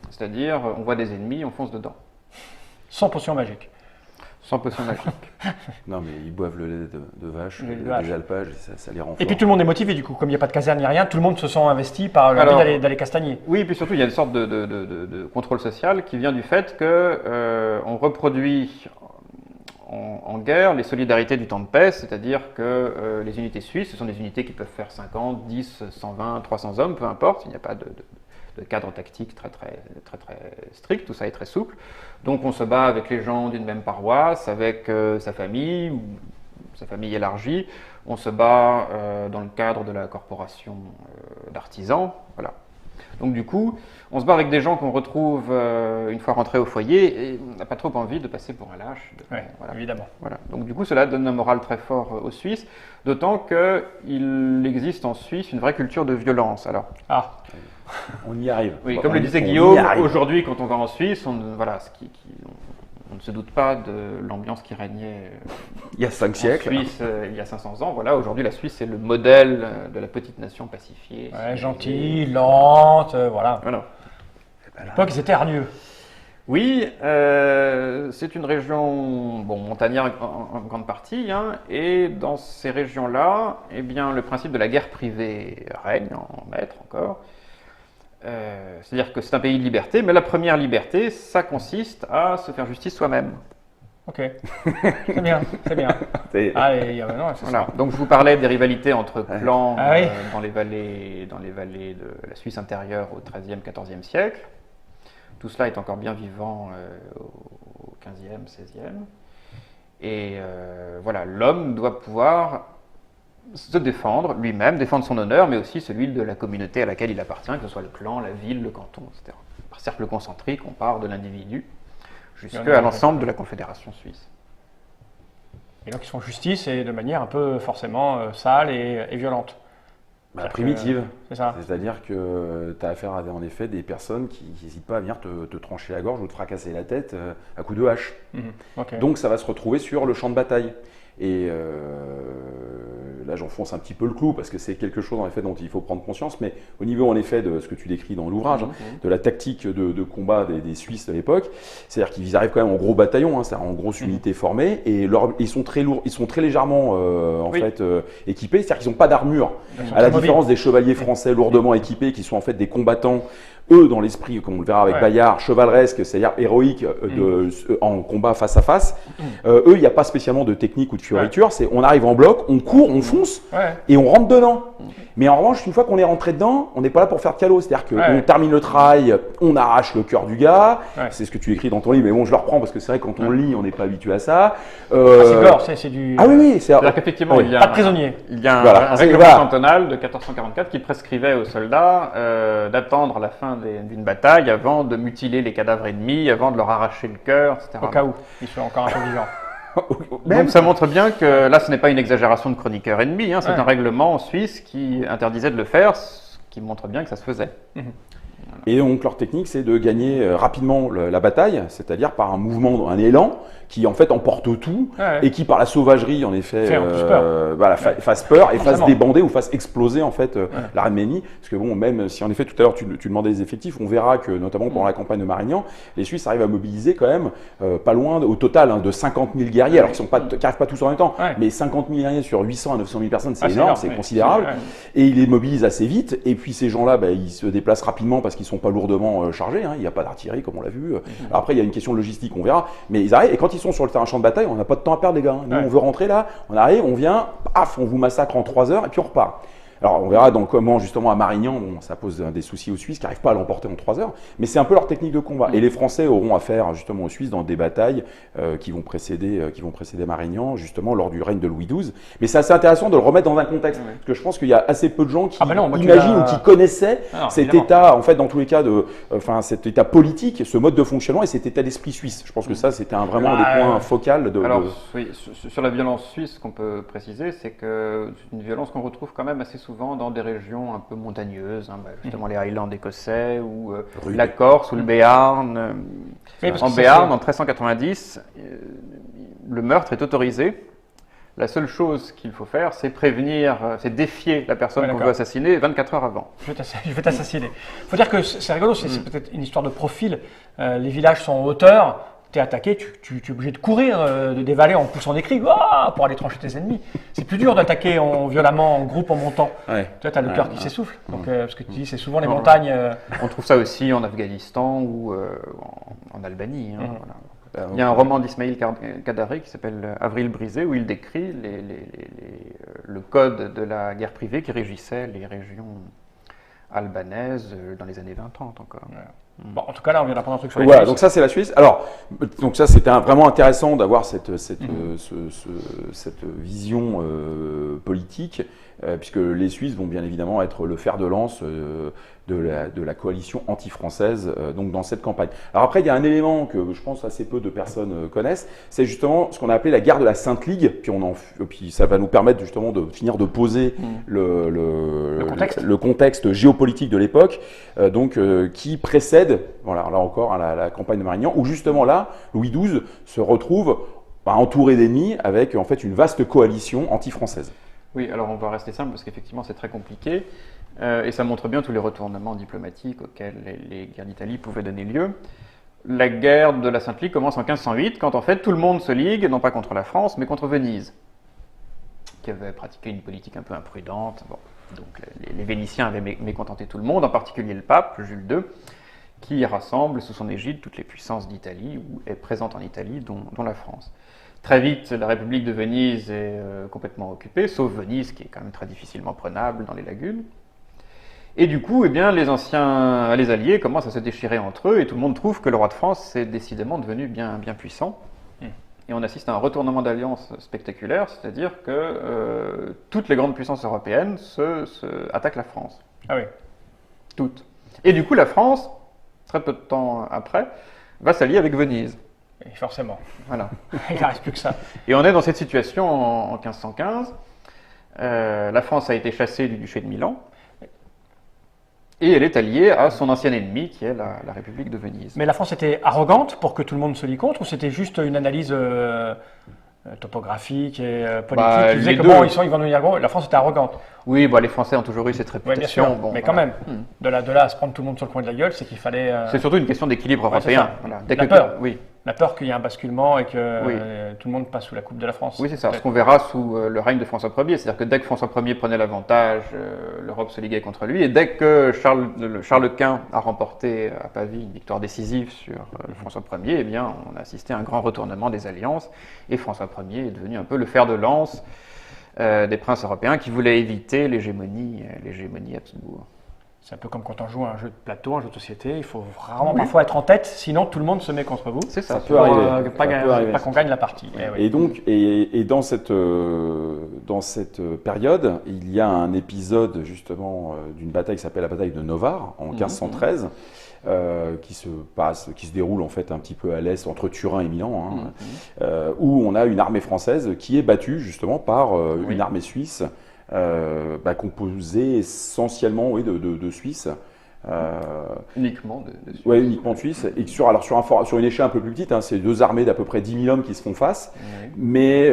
c'est-à-dire on voit des ennemis, on fonce dedans. Sans potion magique. Sans potion magique. Non, mais ils boivent le lait de vache, des alpages, et ça les rend forts. Et puis tout le monde est motivé du coup, comme il n'y a pas de caserne ni rien, tout le monde se sent investi par l'envie d'aller castagner. Oui, et puis surtout il y a une sorte de contrôle social qui vient du fait que on reproduit en guerre les solidarités du temps de paix, c'est-à-dire que les unités suisses, ce sont des unités qui peuvent faire 50, 10, 120, 300 hommes, peu importe, il n'y a pas de cadre tactique très strict, tout ça est très souple. Donc on se bat avec les gens d'une même paroisse, avec sa famille, sa famille élargie. On se bat dans le cadre de la corporation d'artisans. Voilà. Donc du coup, on se bat avec des gens qu'on retrouve une fois rentrés au foyer et on n'a pas trop envie de passer pour un lâche. Ouais, voilà. évidemment. Voilà. Donc du coup, cela donne un moral très fort aux Suisses, d'autant qu'il existe en Suisse une vraie culture de violence. Alors, Ah, On y arrive. oui, Bon, comme le disait on y Guillaume, arrive. aujourd'hui, quand on va en Suisse, on ne se doute pas de l'ambiance qui régnait Il y a 5 en siècles. Suisse il y a 500 ans. Voilà, aujourd'hui, la Suisse est le modèle de la petite nation pacifiée. ouais, gentille, lente, voilà. Voilà. À l'époque, ils étaient hargneux. Oui, c'est une région montagnard en grande partie, hein, et dans ces régions-là, eh bien, le principe de la guerre privée règne en maître encore. C'est-à-dire que c'est un pays de liberté, mais la première liberté, ça consiste à se faire justice soi-même. Ok, c'est bien, c'est bien. C'est- Allez, non, c'est Voilà. ça. Donc je vous parlais des rivalités entre clans Ah oui. dans les vallées de la Suisse intérieure au XIIIe, XIVe siècle. Tout cela est encore bien vivant au XVe, XVIe. Et voilà, l'homme doit pouvoir se défendre lui-même, défendre son honneur, mais aussi celui de la communauté à laquelle il appartient, que ce soit le clan, la ville, le canton, etc. Par cercle concentrique, on part de l'individu jusqu'à l'ensemble de la Confédération suisse. Et donc, ils font justice et de manière un peu forcément sale et violente. Bah, C'est-à-dire primitive. C'est ça. C'est-à-dire que tu as affaire à en effet des personnes qui n'hésitent pas à venir te trancher la gorge ou te fracasser la tête à coups de hache. Mhm. Ok. Donc ça va se retrouver sur le champ de bataille. Et là j'enfonce un petit peu le clou parce que c'est quelque chose en effet dont il faut prendre conscience, mais au niveau en effet de ce que tu décris dans l'ouvrage, hein, de la tactique de combat des Suisses de l'époque, c'est-à-dire qu'ils arrivent quand même en gros bataillon, hein, c'est-à-dire en grosse unité formée, et ils sont très lourds, ils sont très légèrement en Oui. fait équipés, c'est-à-dire qu'ils n'ont pas d'armure, Ils sont à la très différence mobiles. des chevaliers français lourdement équipés qui sont en fait des combattants. Eux, dans l'esprit, comme on le verra avec Ouais. Bayard, chevaleresque, c'est-à-dire héroïque en combat face à face, eux, il n'y a pas spécialement de technique ou de fioriture. C'est on arrive en bloc, on court, on fonce Ouais. et on rentre dedans. Mais en revanche, une fois qu'on est rentré dedans, on n'est pas là pour faire de calot. C'est-à-dire qu'on Ouais. termine le travail, on arrache le cœur du gars. Ouais. C'est ce que tu écris dans ton livre, mais bon, je le reprends parce que c'est vrai que quand on lit, on n'est pas habitué à ça. Ah, c'est gore, c'est du. Ah oui, oui, c'est C'est-à-dire qu'effectivement, oui. il y a Pas de prisonnier. Il y a Voilà, un c'est- règlement voilà. cantonal de 1444 qui prescrivait aux soldats d'attendre la fin d'une bataille avant de mutiler les cadavres ennemis, avant de leur arracher le cœur, etc. Au cas où ils sont encore un peu vivants. Donc ça montre bien que là, ce n'est pas une exagération de chroniqueurs ennemis, hein, c'est Ouais. un règlement en Suisse qui interdisait de le faire, ce qui montre bien que ça se faisait. Et donc leur technique, c'est de gagner rapidement la bataille, c'est-à-dire par un mouvement, un élan qui en fait emporte tout Ouais. et qui par la sauvagerie en effet Fait en plus peur. voilà, fasse peur et fasse Forcément. débander ou fasse exploser en fait l'Arménie. Parce que bon, même si en effet tout à l'heure tu demandais les effectifs, on verra que notamment pendant la campagne de Marignan, les Suisses arrivent à mobiliser quand même pas loin au total de 50 000 guerriers, alors qu'ils n'arrivent pas tous en même temps, Ouais. mais 50 000 guerriers sur 800 à 900 000 personnes, c'est Ah, énorme, c'est ouais. considérable. Ouais. Et ils les mobilisent assez vite. Et puis ces gens-là, ils se déplacent rapidement parce qu'ils sont pas lourdement chargés. Hein. Il n'y a pas d'artillerie comme on l'a vu. Alors après, il y a une question de logistique, on verra. Mais ils arrivent. Et quand ils sont sur le terrain champ de bataille, on n'a pas de temps à perdre, les gars. Nous, Ouais. on veut rentrer là. On arrive, on vient, paf, on vous massacre en 3 heures et puis on repart. Alors on verra dans comment justement à Marignan, bon, ça pose des soucis aux Suisses qui n'arrivent pas à l'emporter en 3 heures, mais c'est un peu leur technique de combat. Et les Français auront affaire justement aux Suisses dans des batailles qui vont précéder Marignan, justement lors du règne de Louis XII. Mais c'est assez intéressant de le remettre dans un contexte, parce que je pense qu'il y a assez peu de gens qui Ah bah non, moi, tu imaginent l'as- ou qui connaissaient Ah non, cet évidemment. état, en fait, dans tous les cas, cet état politique, ce mode de fonctionnement et cet état d'esprit suisse. Je pense que ça, c'était vraiment un des points focaux de. Alors, oui, sur la violence suisse, ce qu'on peut préciser, c'est que c'est une violence qu'on retrouve quand même assez souvent dans des régions un peu montagneuses, hein, justement les Highlands écossais ou Rude. la Corse ou le Béarn. Oui, parce En que ça, Béarn, c'est- en 1390, le meurtre est autorisé. La seule chose qu'il faut faire, c'est prévenir, c'est défier la personne Ouais, qu'on d'accord. veut assassiner 24 heures avant. Je vais t'assassiner. Il faut dire que c'est rigolo, c'est peut-être une histoire de profil. Les villages sont en hauteur, tu es attaqué, tu es obligé de courir, de dévaler en poussant des cris pour aller trancher tes ennemis. C'est plus dur d'attaquer violemment en groupe, en montant. Ouais. Tu as le Ouais, cœur ouais. qui s'essouffle. Donc, parce que tu dis, c'est souvent les Ouais. montagnes. On trouve ça aussi en Afghanistan ou en Albanie. hein, Mhm. voilà. Bah, Il y a un roman d'Ismail Kadari qui s'appelle Avril brisé où il décrit le code de la guerre privée qui régissait les régions albanaises dans les années 20-30 encore. Bon, en tout cas, là, on vient d'apprendre un truc sur les Voilà, Suisses. donc ça c'est la Suisse. Alors, donc ça c'était vraiment intéressant d'avoir cette vision politique, puisque les Suisses vont bien évidemment être le fer de lance de la coalition anti-française donc dans cette campagne. Alors après, il y a un élément que je pense assez peu de personnes connaissent, c'est justement ce qu'on a appelé la guerre de la Sainte Ligue, puis ça va nous permettre justement de finir de poser le contexte géopolitique de l'époque, qui précède, voilà, là encore, la campagne de Marignan, où justement là, Louis XII se retrouve entouré d'ennemis avec en fait une vaste coalition anti-française. Oui, alors on va rester simple parce qu'effectivement c'est très compliqué et ça montre bien tous les retournements diplomatiques auxquels les guerres d'Italie pouvaient donner lieu. La guerre de la Sainte Ligue commence en 1508 quand en fait tout le monde se ligue, non pas contre la France mais contre Venise, qui avait pratiqué une politique un peu imprudente. Bon, donc les Vénitiens avaient mécontenté tout le monde, en particulier le pape, Jules II, qui rassemble sous son égide toutes les puissances d'Italie ou est présente en Italie, dont la France. Très vite, la République de Venise est complètement occupée, sauf Venise, qui est quand même très difficilement prenable dans les lagunes. Et du coup, les alliés commencent à se déchirer entre eux, et tout le monde trouve que le roi de France est décidément devenu bien puissant. Et on assiste à un retournement d'alliance spectaculaire, c'est-à-dire que toutes les grandes puissances européennes attaquent la France. Ah oui. Toutes. Et du coup, la France, très peu de temps après, va s'allier avec Venise. Et forcément. Voilà. Il n'arrive plus que ça. Et on est dans cette situation en 1515. La France a été chassée du duché de Milan. Et elle est alliée à son ancien ennemi, qui est la République de Venise. Mais la France était arrogante pour que tout le monde se lie contre, ou c'était juste une analyse topographique et politique qui disait que bon, ils vont devenir gros. La France était arrogante. Oui, les Français ont toujours eu cette réputation. Ouais, bien sûr. Mais quand même, de là à se prendre tout le monde sur le coin de la gueule, c'est qu'il fallait. C'est surtout une question d'équilibre européen. Voilà. La peur. Oui. La peur qu'il y ait un basculement et que tout le monde passe sous la coupe de la France. Oui, c'est ça. Ce qu'on verra sous le règne de François Ier. C'est-à-dire que dès que François Ier prenait l'avantage, l'Europe se liguait contre lui. Et dès que Charles Quint a remporté à Pavie une victoire décisive sur François Ier, on a assisté à un grand retournement des alliances. Et François Ier est devenu un peu le fer de lance des princes européens qui voulaient éviter l'hégémonie Habsbourg. C'est un peu comme quand on joue à un jeu de plateau, un jeu de société, il faut vraiment parfois être en tête, sinon tout le monde se met contre vous. C'est ça. Ça peut arriver. Pas qu'on gagne la partie. Et donc, dans cette période, il y a un épisode justement d'une bataille qui s'appelle la bataille de Novare en 1513. Qui se déroule en fait un petit peu à l'est entre Turin et Milan, où on a une armée française qui est battue justement par une armée suisse composée essentiellement de Suisses. Uniquement de Suisse. Oui, uniquement de Suisse. Et sur une échelle un peu plus petite, c'est deux armées d'à peu près 10 000 hommes qui se font face. Oui. Mais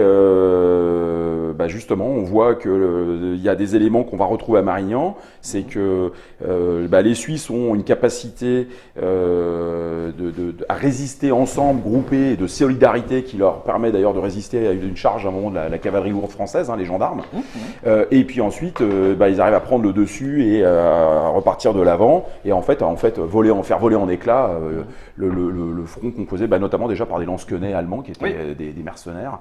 justement, on voit qu'il y a des éléments qu'on va retrouver à Marignan. C'est que les Suisses ont une capacité à résister ensemble, groupés, et de solidarité qui leur permet d'ailleurs de résister à une charge à un moment de la cavalerie lourde française, les gendarmes. Et puis ensuite, ils arrivent à prendre le dessus et à repartir de l'avant. Et en fait faire voler en éclats le front composé notamment déjà par des lance-quenets allemands qui étaient des mercenaires,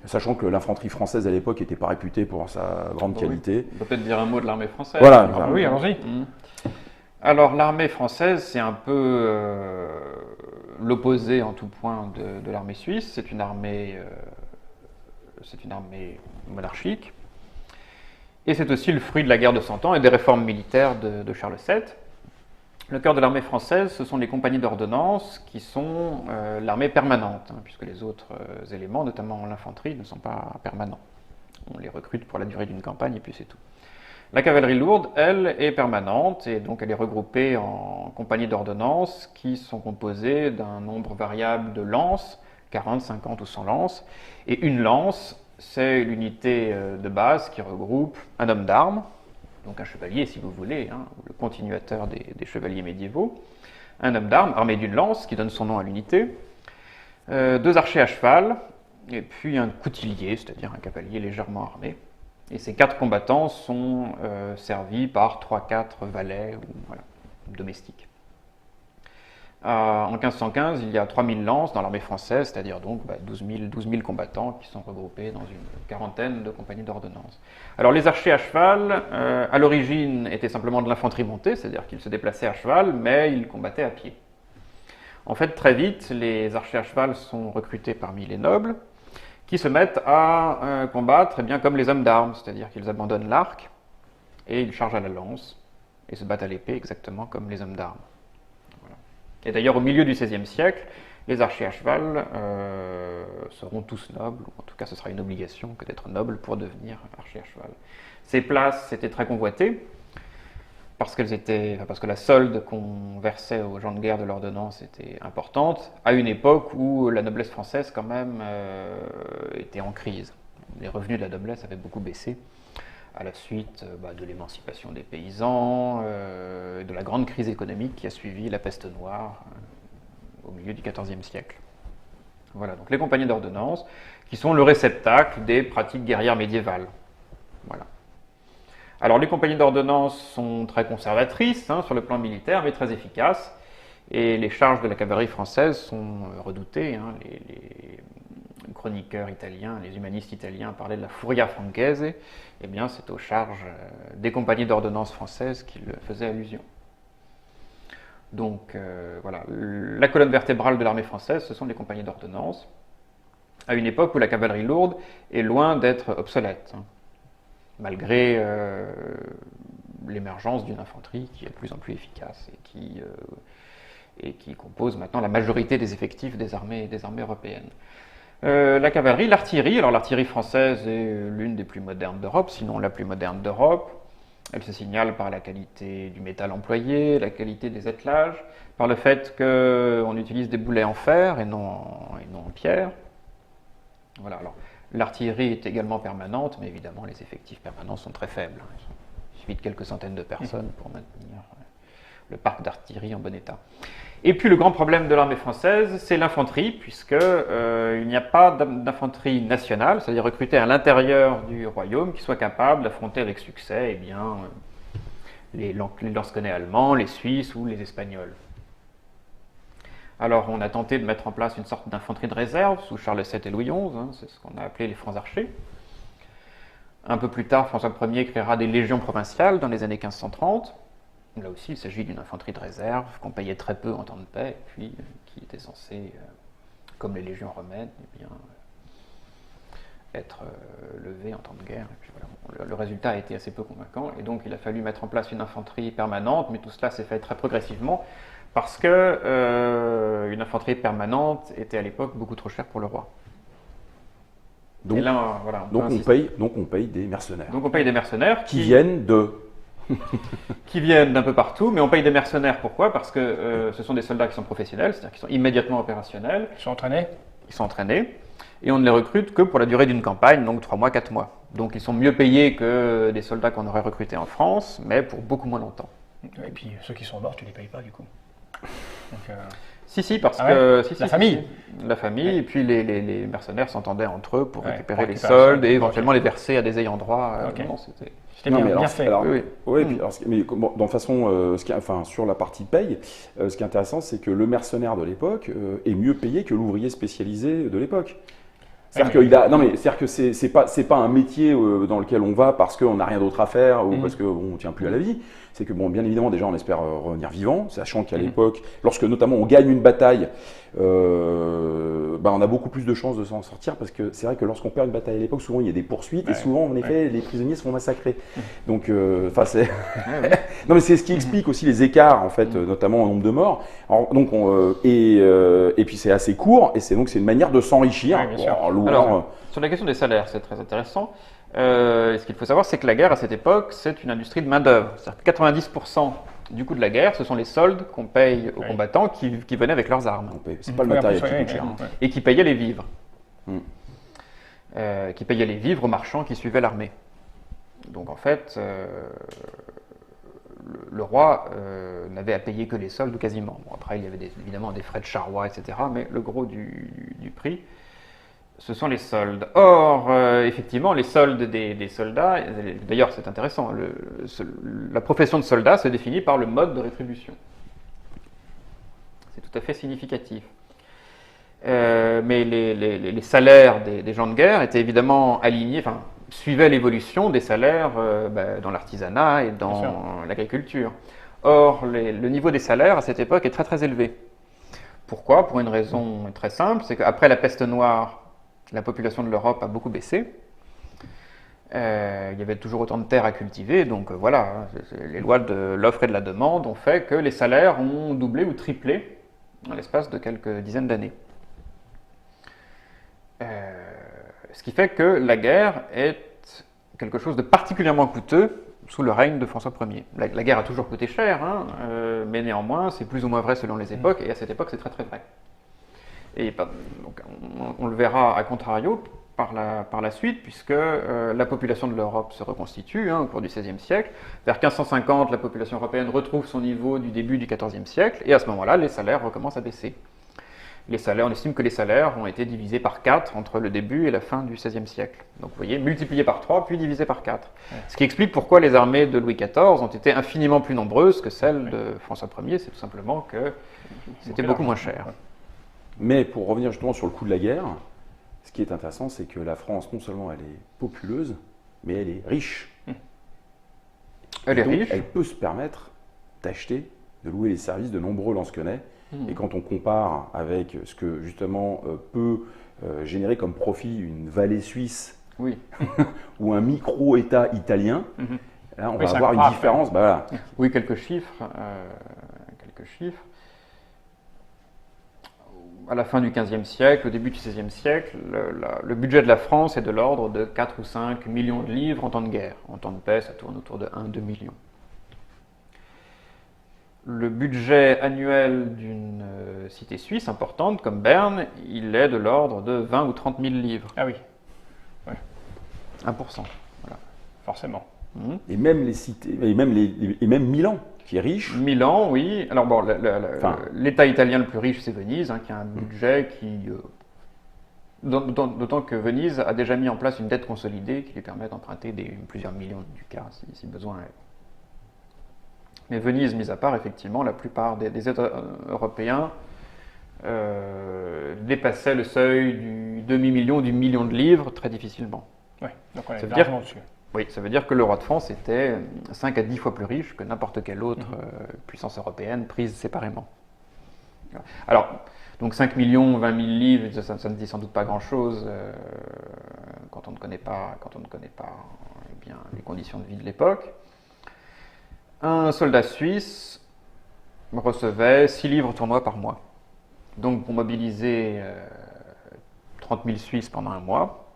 sachant que l'infanterie française à l'époque n'était pas réputée pour sa grande qualité. On peut peut-être dire un mot de l'armée française. Voilà. Oui, allons-y. Alors l'armée française, c'est un peu l'opposé en tout point de l'armée suisse. C'est une armée monarchique. Et c'est aussi le fruit de la guerre de Cent Ans et des réformes militaires de Charles VII. Le cœur de l'armée française, ce sont les compagnies d'ordonnance qui sont l'armée permanente, puisque les autres éléments, notamment l'infanterie, ne sont pas permanents. On les recrute pour la durée d'une campagne et puis c'est tout. La cavalerie lourde, elle, est permanente et donc elle est regroupée en compagnies d'ordonnance qui sont composées d'un nombre variable de lances, 40, 50 ou 100 lances, et une lance, c'est l'unité de base qui regroupe un homme d'armes, donc un chevalier si vous voulez, le continuateur des chevaliers médiévaux, un homme d'armes armé d'une lance qui donne son nom à l'unité, deux archers à cheval, et puis un coutillier, c'est-à-dire un cavalier légèrement armé. Et ces 4 combattants sont servis par 3-4 valets ou domestiques. En 1515, il y a 3000 lances dans l'armée française, c'est-à-dire donc 12 000 combattants qui sont regroupés dans une quarantaine de compagnies d'ordonnance. Alors les archers à cheval, à l'origine, étaient simplement de l'infanterie montée, c'est-à-dire qu'ils se déplaçaient à cheval, mais ils combattaient à pied. En fait, très vite, les archers à cheval sont recrutés parmi les nobles, qui se mettent à combattre bien comme les hommes d'armes, c'est-à-dire qu'ils abandonnent l'arc et ils chargent à la lance et se battent à l'épée exactement comme les hommes d'armes. Voilà. Et d'ailleurs, au milieu du XVIe siècle, les archers à cheval seront tous nobles, ou en tout cas ce sera une obligation que d'être noble pour devenir archer à cheval. Ces places étaient très convoitées, parce que la solde qu'on versait aux gens de guerre de l'ordonnance était importante, à une époque où la noblesse française quand même était en crise. Les revenus de la noblesse avaient beaucoup baissé à la suite de l'émancipation des paysans, de la grande crise économique qui a suivi la peste noire au milieu du XIVe siècle. Voilà, donc les compagnies d'ordonnance, qui sont le réceptacle des pratiques guerrières médiévales. Voilà. Alors les compagnies d'ordonnance sont très conservatrices sur le plan militaire, mais très efficaces. Et les charges de la cavalerie française sont redoutées. Les chroniqueurs italiens, les humanistes italiens parlaient de la furia franchese. Eh bien, c'est aux charges des compagnies d'ordonnance françaises qu'ils faisaient allusion. Donc voilà, la colonne vertébrale de l'armée française, ce sont les compagnies d'ordonnance, à une époque où la cavalerie lourde est loin d'être obsolète, malgré l'émergence d'une infanterie qui est de plus en plus efficace et qui compose maintenant la majorité des effectifs des armées européennes. La cavalerie, l'artillerie, alors l'artillerie française est l'une des plus modernes d'Europe, sinon la plus moderne d'Europe. Elle se signale par la qualité du métal employé, la qualité des attelages, par le fait qu'on utilise des boulets en fer et non en pierre. Voilà, alors l'artillerie est également permanente, mais évidemment les effectifs permanents sont très faibles. Il suffit de quelques centaines de personnes pour maintenir le parc d'artillerie en bon état. Et puis le grand problème de l'armée française, c'est l'infanterie, puisqu'il n'y a pas d'infanterie nationale, c'est-à-dire recrutée à l'intérieur du royaume, qui soit capable d'affronter avec succès les lansquenets allemands, les Suisses ou les Espagnols. Alors on a tenté de mettre en place une sorte d'infanterie de réserve sous Charles VII et Louis XI, c'est ce qu'on a appelé les francs archers. Un peu plus tard, François Ier créera des légions provinciales dans les années 1530. Là aussi, il s'agit d'une infanterie de réserve qu'on payait très peu en temps de paix, et puis qui était censée, comme les légions romaines, être levée en temps de guerre. Et puis voilà. Le résultat a été assez peu convaincant, et donc il a fallu mettre en place une infanterie permanente, mais tout cela s'est fait très progressivement, parce que une infanterie permanente était à l'époque beaucoup trop chère pour le roi. Donc, et là, voilà, on paye des mercenaires. Donc on paye des mercenaires qui viennent de... qui viennent d'un peu partout, mais on paye des mercenaires. Pourquoi? Parce que ce sont des soldats qui sont professionnels, c'est-à-dire qui sont immédiatement opérationnels. Ils sont entraînés? Ils sont entraînés, et on ne les recrute que pour la durée d'une campagne, donc 3 mois, 4 mois. Donc ils sont mieux payés que des soldats qu'on aurait recrutés en France, mais pour beaucoup moins longtemps. Et puis ceux qui sont morts, tu ne les payes pas du coup. Donc, Si, parce que... La famille. La famille, Ouais. Et puis les mercenaires s'entendaient entre eux pour récupérer les récupérer soldes ça, et éventuellement les verser à des ayants droit. Ok. Non, c'était... C'était bien fait. Alors, Oui. ouais, puis, alors, mais bon, dans façon, sur la partie paye, ce qui est intéressant, c'est que le mercenaire de l'époque est mieux payé que l'ouvrier spécialisé de l'époque. C'est-à-dire que c'est pas un métier dans lequel on va parce qu'on n'a rien d'autre à faire ou parce qu'on ne tient plus à la vie. C'est que, bon, bien évidemment, déjà, on espère revenir vivant, sachant qu'à l'époque, lorsque notamment on gagne une bataille, on a beaucoup plus de chances de s'en sortir parce que c'est vrai que lorsqu'on perd une bataille à l'époque, souvent il y a des poursuites et souvent, en effet, les prisonniers se font massacrer. Donc, c'est. Non, mais c'est ce qui explique aussi les écarts, en fait, notamment en nombre de morts. Alors, donc, et puis c'est assez court et c'est une manière de s'enrichir. Ouais, bien sûr. Alors, sur la question des salaires, c'est très intéressant. Ce qu'il faut savoir, c'est que la guerre, à cette époque, c'est une industrie de main-d'œuvre. C'est-à-dire que 90% du coût de la guerre, ce sont les soldes qu'on paye aux combattants qui venaient avec leurs armes. C'est pas le matériel qui coûte cher. Et qui payaient les vivres. Qui payaient les vivres aux marchands qui suivaient l'armée. Donc en fait, le roi n'avait à payer que les soldes quasiment. Bon, après, il y avait évidemment des frais de charroi, etc. Mais le gros du prix, ce sont les soldes. Or, effectivement, les soldes des soldats, d'ailleurs c'est intéressant, la profession de soldat se définit par le mode de rétribution. C'est tout à fait significatif. Mais les salaires des gens de guerre étaient évidemment alignés, suivaient l'évolution des salaires dans l'artisanat et dans l'agriculture. Or, le niveau des salaires à cette époque est très très élevé. Pourquoi? Pour une raison très simple, c'est qu'après la peste noire, la population de l'Europe a beaucoup baissé. Il y avait toujours autant de terres à cultiver, donc voilà, les lois de l'offre et de la demande ont fait que les salaires ont doublé ou triplé dans l'espace de quelques dizaines d'années. Ce qui fait que la guerre est quelque chose de particulièrement coûteux sous le règne de François Ier. La guerre a toujours coûté cher, hein, mais néanmoins c'est plus ou moins vrai selon les époques, et à cette époque c'est très très vrai. Et donc, on le verra à contrario par la suite, puisque la population de l'Europe se reconstitue au cours du XVIe siècle. Vers 1550, la population européenne retrouve son niveau du début du XIVe siècle, et à ce moment-là, les salaires recommencent à baisser. On estime que les salaires ont été divisés par 4 entre le début et la fin du XVIe siècle. Donc vous voyez, multipliés par 3, puis divisés par 4. Ce qui explique pourquoi les armées de Louis XIV ont été infiniment plus nombreuses que celles de François Ier, c'est tout simplement que c'était beaucoup moins cher. Mais pour revenir justement sur le coût de la guerre, ce qui est intéressant, c'est que la France, non seulement elle est populeuse, mais elle est riche. Elle est donc, riche. Elle peut se permettre d'acheter, de louer les services de nombreux lansquenets. Et quand on compare avec ce que justement peut générer comme profit une vallée suisse Oui. ou un micro-État italien, là on Oui, va avoir une différence. Bah, voilà. Oui, quelques chiffres. À la fin du XVe siècle, au début du XVIe siècle, le budget de la France est de l'ordre de 4 ou 5 millions de livres en temps de guerre. En temps de paix, ça tourne autour de 1-2 millions. Le budget annuel d'une cité suisse importante comme Berne, il est de l'ordre de 20 ou 30 000 livres. Ah oui, 1%. voilà, forcément. Et même les cités, et même Milan, qui est riche. Milan, oui. Alors bon, l'État italien le plus riche, c'est Venise, qui a un budget qui... D'autant que Venise a déjà mis en place une dette consolidée qui lui permet d'emprunter plusieurs millions de ducats si besoin est. Mais Venise, mis à part, effectivement, la plupart des États européens dépassaient le seuil du demi-million, du million de livres très difficilement. Oui, donc on est Ça veut largement dessus. Oui, ça veut dire que le roi de France était 5 à 10 fois plus riche que n'importe quelle autre puissance européenne prise séparément. Alors, donc 5 millions, 20 000 livres, ça ne dit sans doute pas grand-chose quand on ne connaît pas, bien, les conditions de vie de l'époque. Un soldat suisse recevait 6 livres tournois par mois. Donc pour mobiliser 30 000 Suisses pendant un mois,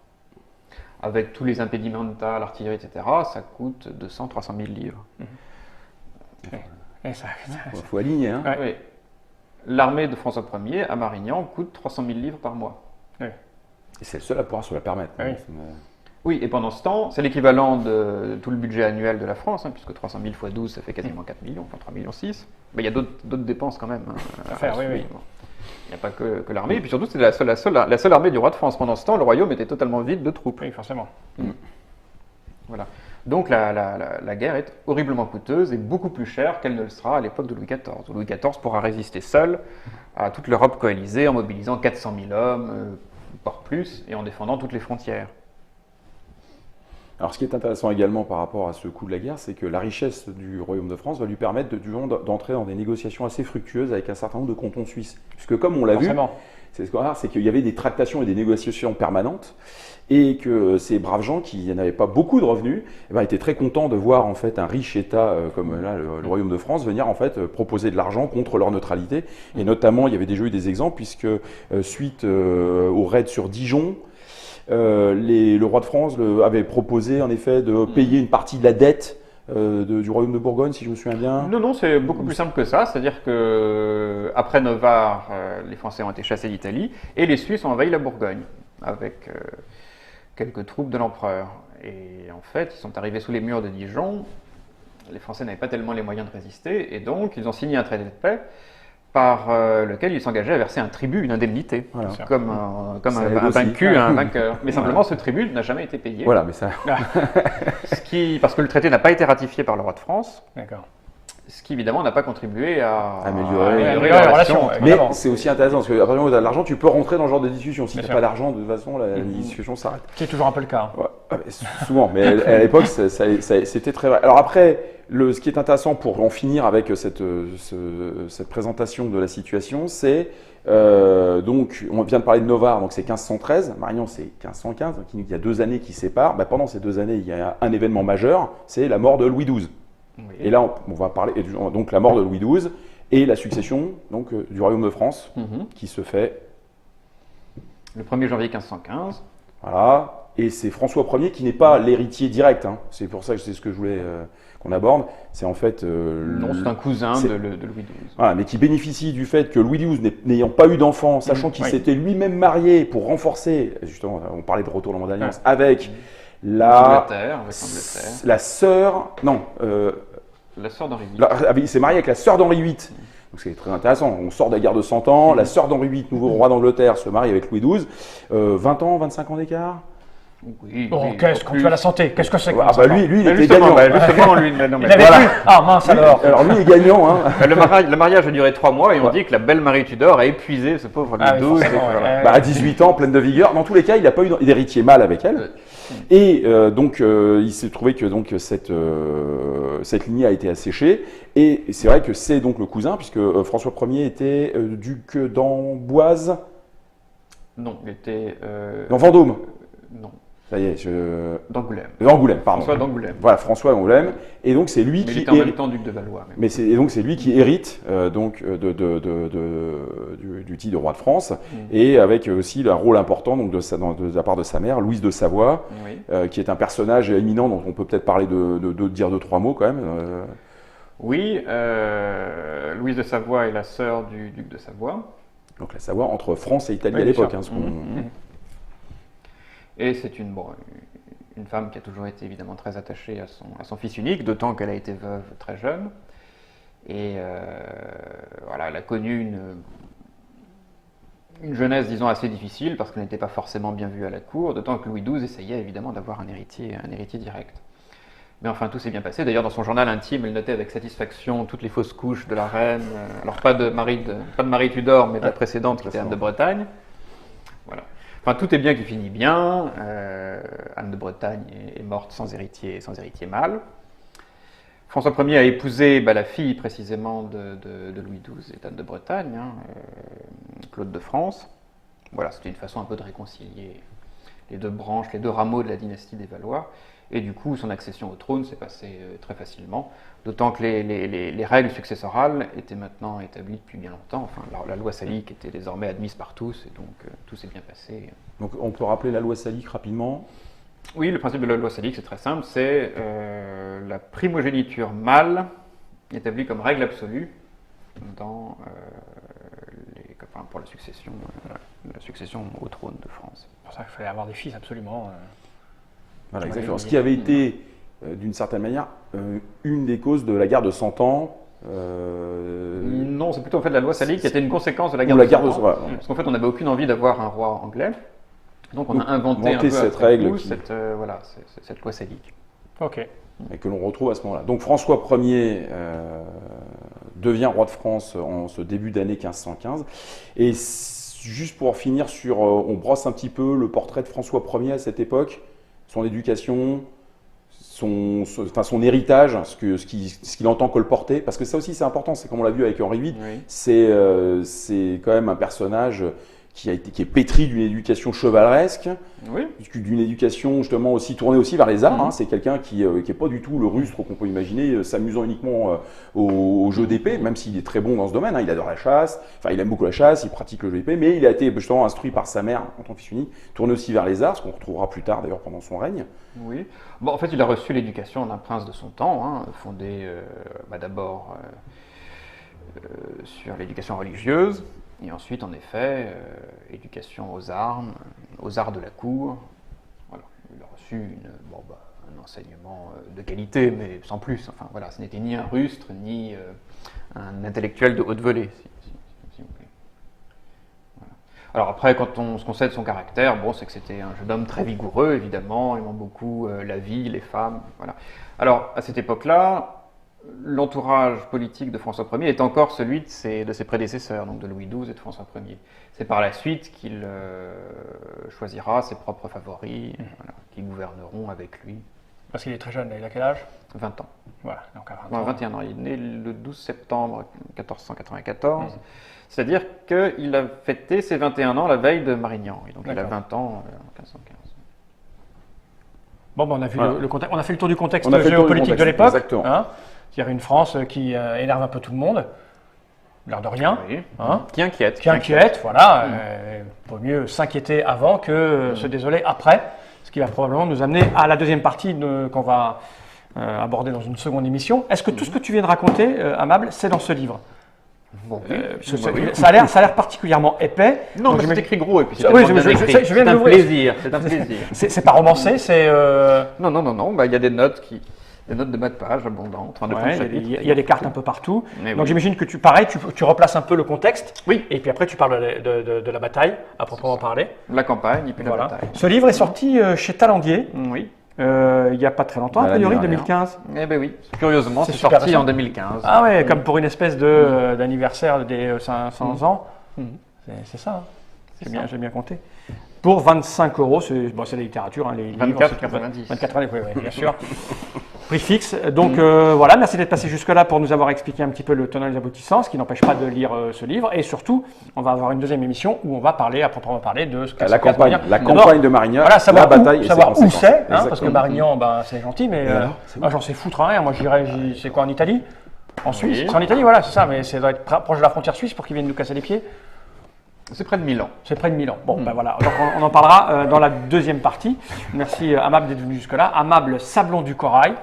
avec tous les impedimenta, l'artillerie, etc., ça coûte 200-300 000 livres. Il faut aligner. Hein. Ouais. Oui. L'armée de François Ier à Marignan coûte 300 000 livres par mois. Oui. Et c'est le seul à pouvoir se la permettre. Oui. Oui, et pendant ce temps, c'est l'équivalent de tout le budget annuel de la France, puisque 300 000 x 12, ça fait quasiment 4 millions, enfin 3 millions 6. Mais il y a d'autres dépenses quand même. À faire, oui. Bon. Il n'y a pas que l'armée, et puis surtout, c'est la seule armée du roi de France. Pendant ce temps, le royaume était totalement vide de troupes. Oui, forcément. Voilà. Donc la guerre est horriblement coûteuse et beaucoup plus chère qu'elle ne le sera à l'époque de Louis XIV. Louis XIV pourra résister seul à toute l'Europe coalisée en mobilisant 400 000 hommes, voire plus, et en défendant toutes les frontières. Alors, ce qui est intéressant également par rapport à ce coût de la guerre, c'est que la richesse du Royaume de France va lui permettre d'entrer dans des négociations assez fructueuses avec un certain nombre de cantons suisses. Puisque, comme on l'a vu, c'est ce qu'on a, c'est qu'il y avait des tractations et des négociations permanentes, et que ces braves gens qui n'avaient pas beaucoup de revenus, étaient très contents de voir en fait un riche État comme là, le Royaume de France venir en fait proposer de l'argent contre leur neutralité. Et notamment, il y avait déjà eu des exemples, puisque suite au raid sur Dijon, le roi de France avait proposé en effet de payer une partie de la dette du royaume de Bourgogne, si je me souviens bien. Non, c'est beaucoup plus simple que ça. C'est-à-dire qu'après Novare, les Français ont été chassés d'Italie et les Suisses ont envahi la Bourgogne avec quelques troupes de l'empereur. Et en fait, ils sont arrivés sous les murs de Dijon. Les Français n'avaient pas tellement les moyens de résister et donc ils ont signé un traité de paix par lequel ils s'engageaient à verser un tribut, une indemnité, voilà. comme un vaincu à un vainqueur. Mais simplement, ce tribut n'a jamais été payé. Voilà, mais ça... Parce que le traité n'a pas été ratifié par le roi de France. D'accord. Ce qui, évidemment, n'a pas contribué à améliorer les relations. Mais c'est aussi intéressant, parce qu'à partir du moment où tu as de l'argent, tu peux rentrer dans ce genre de discussion. Si tu n'as pas d'argent, de toute façon, la discussion s'arrête. Qui est toujours un peu le cas. Ouais, souvent, mais à l'époque, c'était très vrai. Alors après, ce qui est intéressant pour en finir avec cette présentation de la situation, c'est donc on vient de parler de Novare, donc c'est 1513, Marignan c'est 1515, donc il y a 2 années qui séparent. Bah, pendant ces 2 années, il y a un événement majeur, c'est la mort de Louis XII. Oui. Et là, on va parler donc la mort de Louis XII et la succession donc du royaume de France qui se fait. Le 1er janvier 1515. Voilà. Et c'est François Ier qui n'est pas l'héritier direct. Hein. C'est pour ça que c'est ce que je voulais qu'on aborde. C'est en fait. Non, c'est un cousin de Louis XII. Voilà, mais qui bénéficie du fait que Louis XII n'ayant pas eu d'enfant, sachant qu'il s'était lui-même marié pour renforcer, justement, on parlait de retournement d'alliance, avec L'Angleterre. la sœur. Non. La sœur d'Henri VIII. Il s'est marié avec la sœur d'Henri VIII. Donc c'est très intéressant. On sort de la guerre de 100 ans. La sœur d'Henri VIII, nouveau roi d'Angleterre, se marie avec Louis XII. 20 ans, 25 ans d'écart. Oui, Bon, oui, qu'est-ce qu'on fait à la santé? Qu'est-ce que c'est que Ah bah lui, il était justement, gagnant. justement, lui, mais non, mais Il avait voilà. plus. Ah mince alors. Alors lui est gagnant. Hein. Le mariage a duré 3 mois et on dit que la belle Marie Tudor a épuisé ce pauvre Louis Ah oui, XII. forcément, Voilà. ouais. Bah, à 18 ans, pleine de vigueur. Dans tous les cas, il n'a pas eu d'héritier mâle avec elle. Et donc, il s'est trouvé que donc, cette lignée a été asséchée. Et c'est vrai que c'est donc le cousin, puisque François Ier était duc d'Amboise, Non, il était. dans Vendôme. Non, Ça y est, d'Angoulême. d'Angoulême, pardon. François d'Angoulême. Voilà, François d'Angoulême. Et donc, c'est lui Mais il qui était en même temps duc de Valois. Mais et donc c'est lui qui hérite donc du titre de roi de France et avec aussi un rôle important donc de la part de sa mère Louise de Savoie Oui. qui est un personnage éminent dont on peut peut-être parler de dire 2-3 mots quand même. Oui, Louise de Savoie est la sœur du duc de Savoie. Donc la Savoie entre France et Italie Oui, à bien l'époque. sûr. Hein, Et c'est une femme qui a toujours été évidemment très attachée à son fils unique, d'autant qu'elle a été veuve très jeune. Et voilà, elle a connu une jeunesse, disons, assez difficile parce qu'elle n'était pas forcément bien vue à la cour, d'autant que Louis XII essayait évidemment d'avoir un héritier direct. Mais enfin, tout s'est bien passé. D'ailleurs, dans son journal intime, elle notait avec satisfaction toutes les fausses couches de la reine. Alors, pas de Marie Tudor, mais de la précédente, qui était Anne de Bretagne. Voilà. Enfin, tout est bien qui finit bien. Anne de Bretagne est morte sans héritier mâle. François Ier a épousé la fille précisément de Louis XII et d'Anne de Bretagne, Claude de France. Voilà, c'était une façon un peu de réconcilier les deux branches, les deux rameaux de la dynastie des Valois. Et du coup, son accession au trône s'est passée très facilement, d'autant que les règles successorales étaient maintenant établies depuis bien longtemps. Enfin, la loi salique était désormais admise par tous, et donc tout s'est bien passé. Donc on peut rappeler la loi salique rapidement. Oui, le principe de la loi salique, c'est très simple, c'est la primogéniture mâle établie comme règle absolue dans, pour la succession au trône de France. C'est pour ça qu'il fallait avoir des fils absolument. Voilà, exactement. Ce qui avait été, d'une certaine manière, une des causes de la guerre de 100 ans. Non, c'est plutôt en fait la loi salique qui était une conséquence de la guerre Ou la de guerre 100 de ans. voilà. Parce qu'en fait, on n'avait aucune envie d'avoir un roi anglais. Donc on a inventé un peu cette après règle coup qui- cette loi salique. Ok. Et que l'on retrouve à ce moment-là. Donc François Ier devient roi de France en ce début d'année 1515. Et juste pour finir sur, on brosse un petit peu le portrait de François Ier à cette époque, son éducation, son héritage, ce qu'il entend colporter. Parce que ça aussi c'est important, c'est comme on l'a vu avec Henri VIII, Oui. c'est quand même un personnage qui est pétri d'une éducation chevaleresque, Oui. d'une éducation justement aussi tournée aussi vers les arts. Mhm. Hein. C'est quelqu'un qui n'est pas du tout le rustre qu'on peut imaginer, s'amusant uniquement au jeu d'épée, même s'il est très bon dans ce domaine. Hein. Il adore la chasse, enfin il aime beaucoup la chasse, il pratique le jeu d'épée, mais il a été justement instruit par sa mère en tant que fils unique, tourné aussi vers les arts, ce qu'on retrouvera plus tard d'ailleurs pendant son règne. Oui. Bon, en fait, il a reçu l'éducation d'un prince de son temps, fondé d'abord sur l'éducation religieuse, et ensuite, en effet, éducation aux armes, aux arts de la cour. Voilà. Il a reçu un enseignement de qualité, mais sans plus. Enfin, voilà, ce n'était ni un rustre, ni un intellectuel de haute volée, si vous plaît. Voilà. Alors après, ce qu'on sait de son caractère, c'est que c'était un jeune homme très vigoureux, évidemment, aimant beaucoup la vie, les femmes. Voilà. Alors, à cette époque-là, l'entourage politique de François Ier est encore celui de ses prédécesseurs, donc de Louis XII et de François Ier. C'est par la suite qu'il choisira ses propres favoris, qui gouverneront avec lui. Parce qu'il est très jeune, il a quel âge? 20 ans. Voilà, donc à 20 Non, ans. 21 ans. Il est né le 12 septembre 1494. C'est-à-dire qu'il a fêté ses 21 ans la veille de Marignan. Et donc il a D'accord. 20 ans en 1515. Bon, ben, on a vu Voilà. le contexte, on a fait le tour du contexte On a fait le tour du géopolitique de contexte, l'époque. exactement. Hein, c'est-à-dire une France qui énerve un peu tout le monde, l'air de rien. Oui. Hein, Qui inquiète. qui inquiète, voilà. Vaut mieux s'inquiéter avant que se désoler après, ce qui va probablement nous amener à la deuxième partie qu'on va aborder dans une seconde émission. Est-ce que tout ce que tu viens de raconter, Amable, c'est dans ce livre? Bon, oui. Ça a l'air particulièrement épais. Non, Donc mais c'est j'imagine- écrit gros et puis c'est Oui, tellement bien je écrit. sais, je viens de C'est un l'ouvrir. plaisir. C'est un plaisir. c'est pas romancé, c'est. Non. Bah, il y a des notes de bas de page abondantes. En Ouais, il y a des cartes un peu partout. Mais Donc oui. j'imagine que tu replaces un peu le contexte. Oui. Et puis après tu parles de la bataille, à proprement parler. La campagne et puis Voilà. la bataille. Ce livre est sorti chez Talandier Oui. il n'y a pas très longtemps, a Bah, l'année priori, dernière. 2015. Eh ben oui. Curieusement, C'est c'est super sorti récent. en 2015. Ah ouais, comme pour une espèce d'anniversaire des 500 ans. C'est ça, hein. J'ai bien compté. Pour 25 €, c'est la littérature, hein, les livres. 24,90. 24,90, oui, bien sûr. Prix fixe. Donc voilà, merci d'être passé jusque-là pour nous avoir expliqué un petit peu le tenant et les aboutissants, ce qui n'empêche pas de lire ce livre. Et surtout, on va avoir une deuxième émission où on va parler, à proprement parler, de ce que La campagne de Marignan, voilà, savoir la bataille et ses savoir où conséquences. c'est, hein, parce que Exactement. Marignan, ben, c'est gentil, mais alors, moi j'en sais foutre rien. Moi j'irais, c'est quoi, en Italie? En Suisse? Oui. C'est en Italie, voilà, c'est ça, mais ça doit être proche de la frontière suisse pour qu'ils viennent nous casser les pieds. C'est près de Milan. C'est près de Milan. Bon, ben voilà, donc on en parlera dans la deuxième partie. Merci Amable d'être venu jusque-là. Amable Sablon du Corail.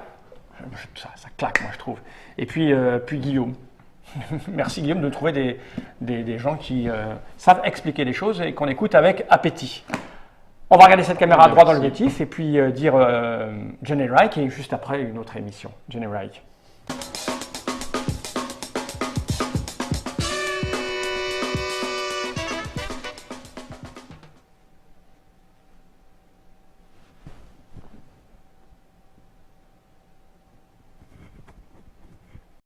Ça claque, moi je trouve. Et puis Guillaume. Merci Guillaume de trouver des gens qui savent expliquer les choses et qu'on écoute avec appétit. On va regarder cette caméra droit dans le négatif et puis dire Jenny Reich et juste après une autre émission. Jenny Reich.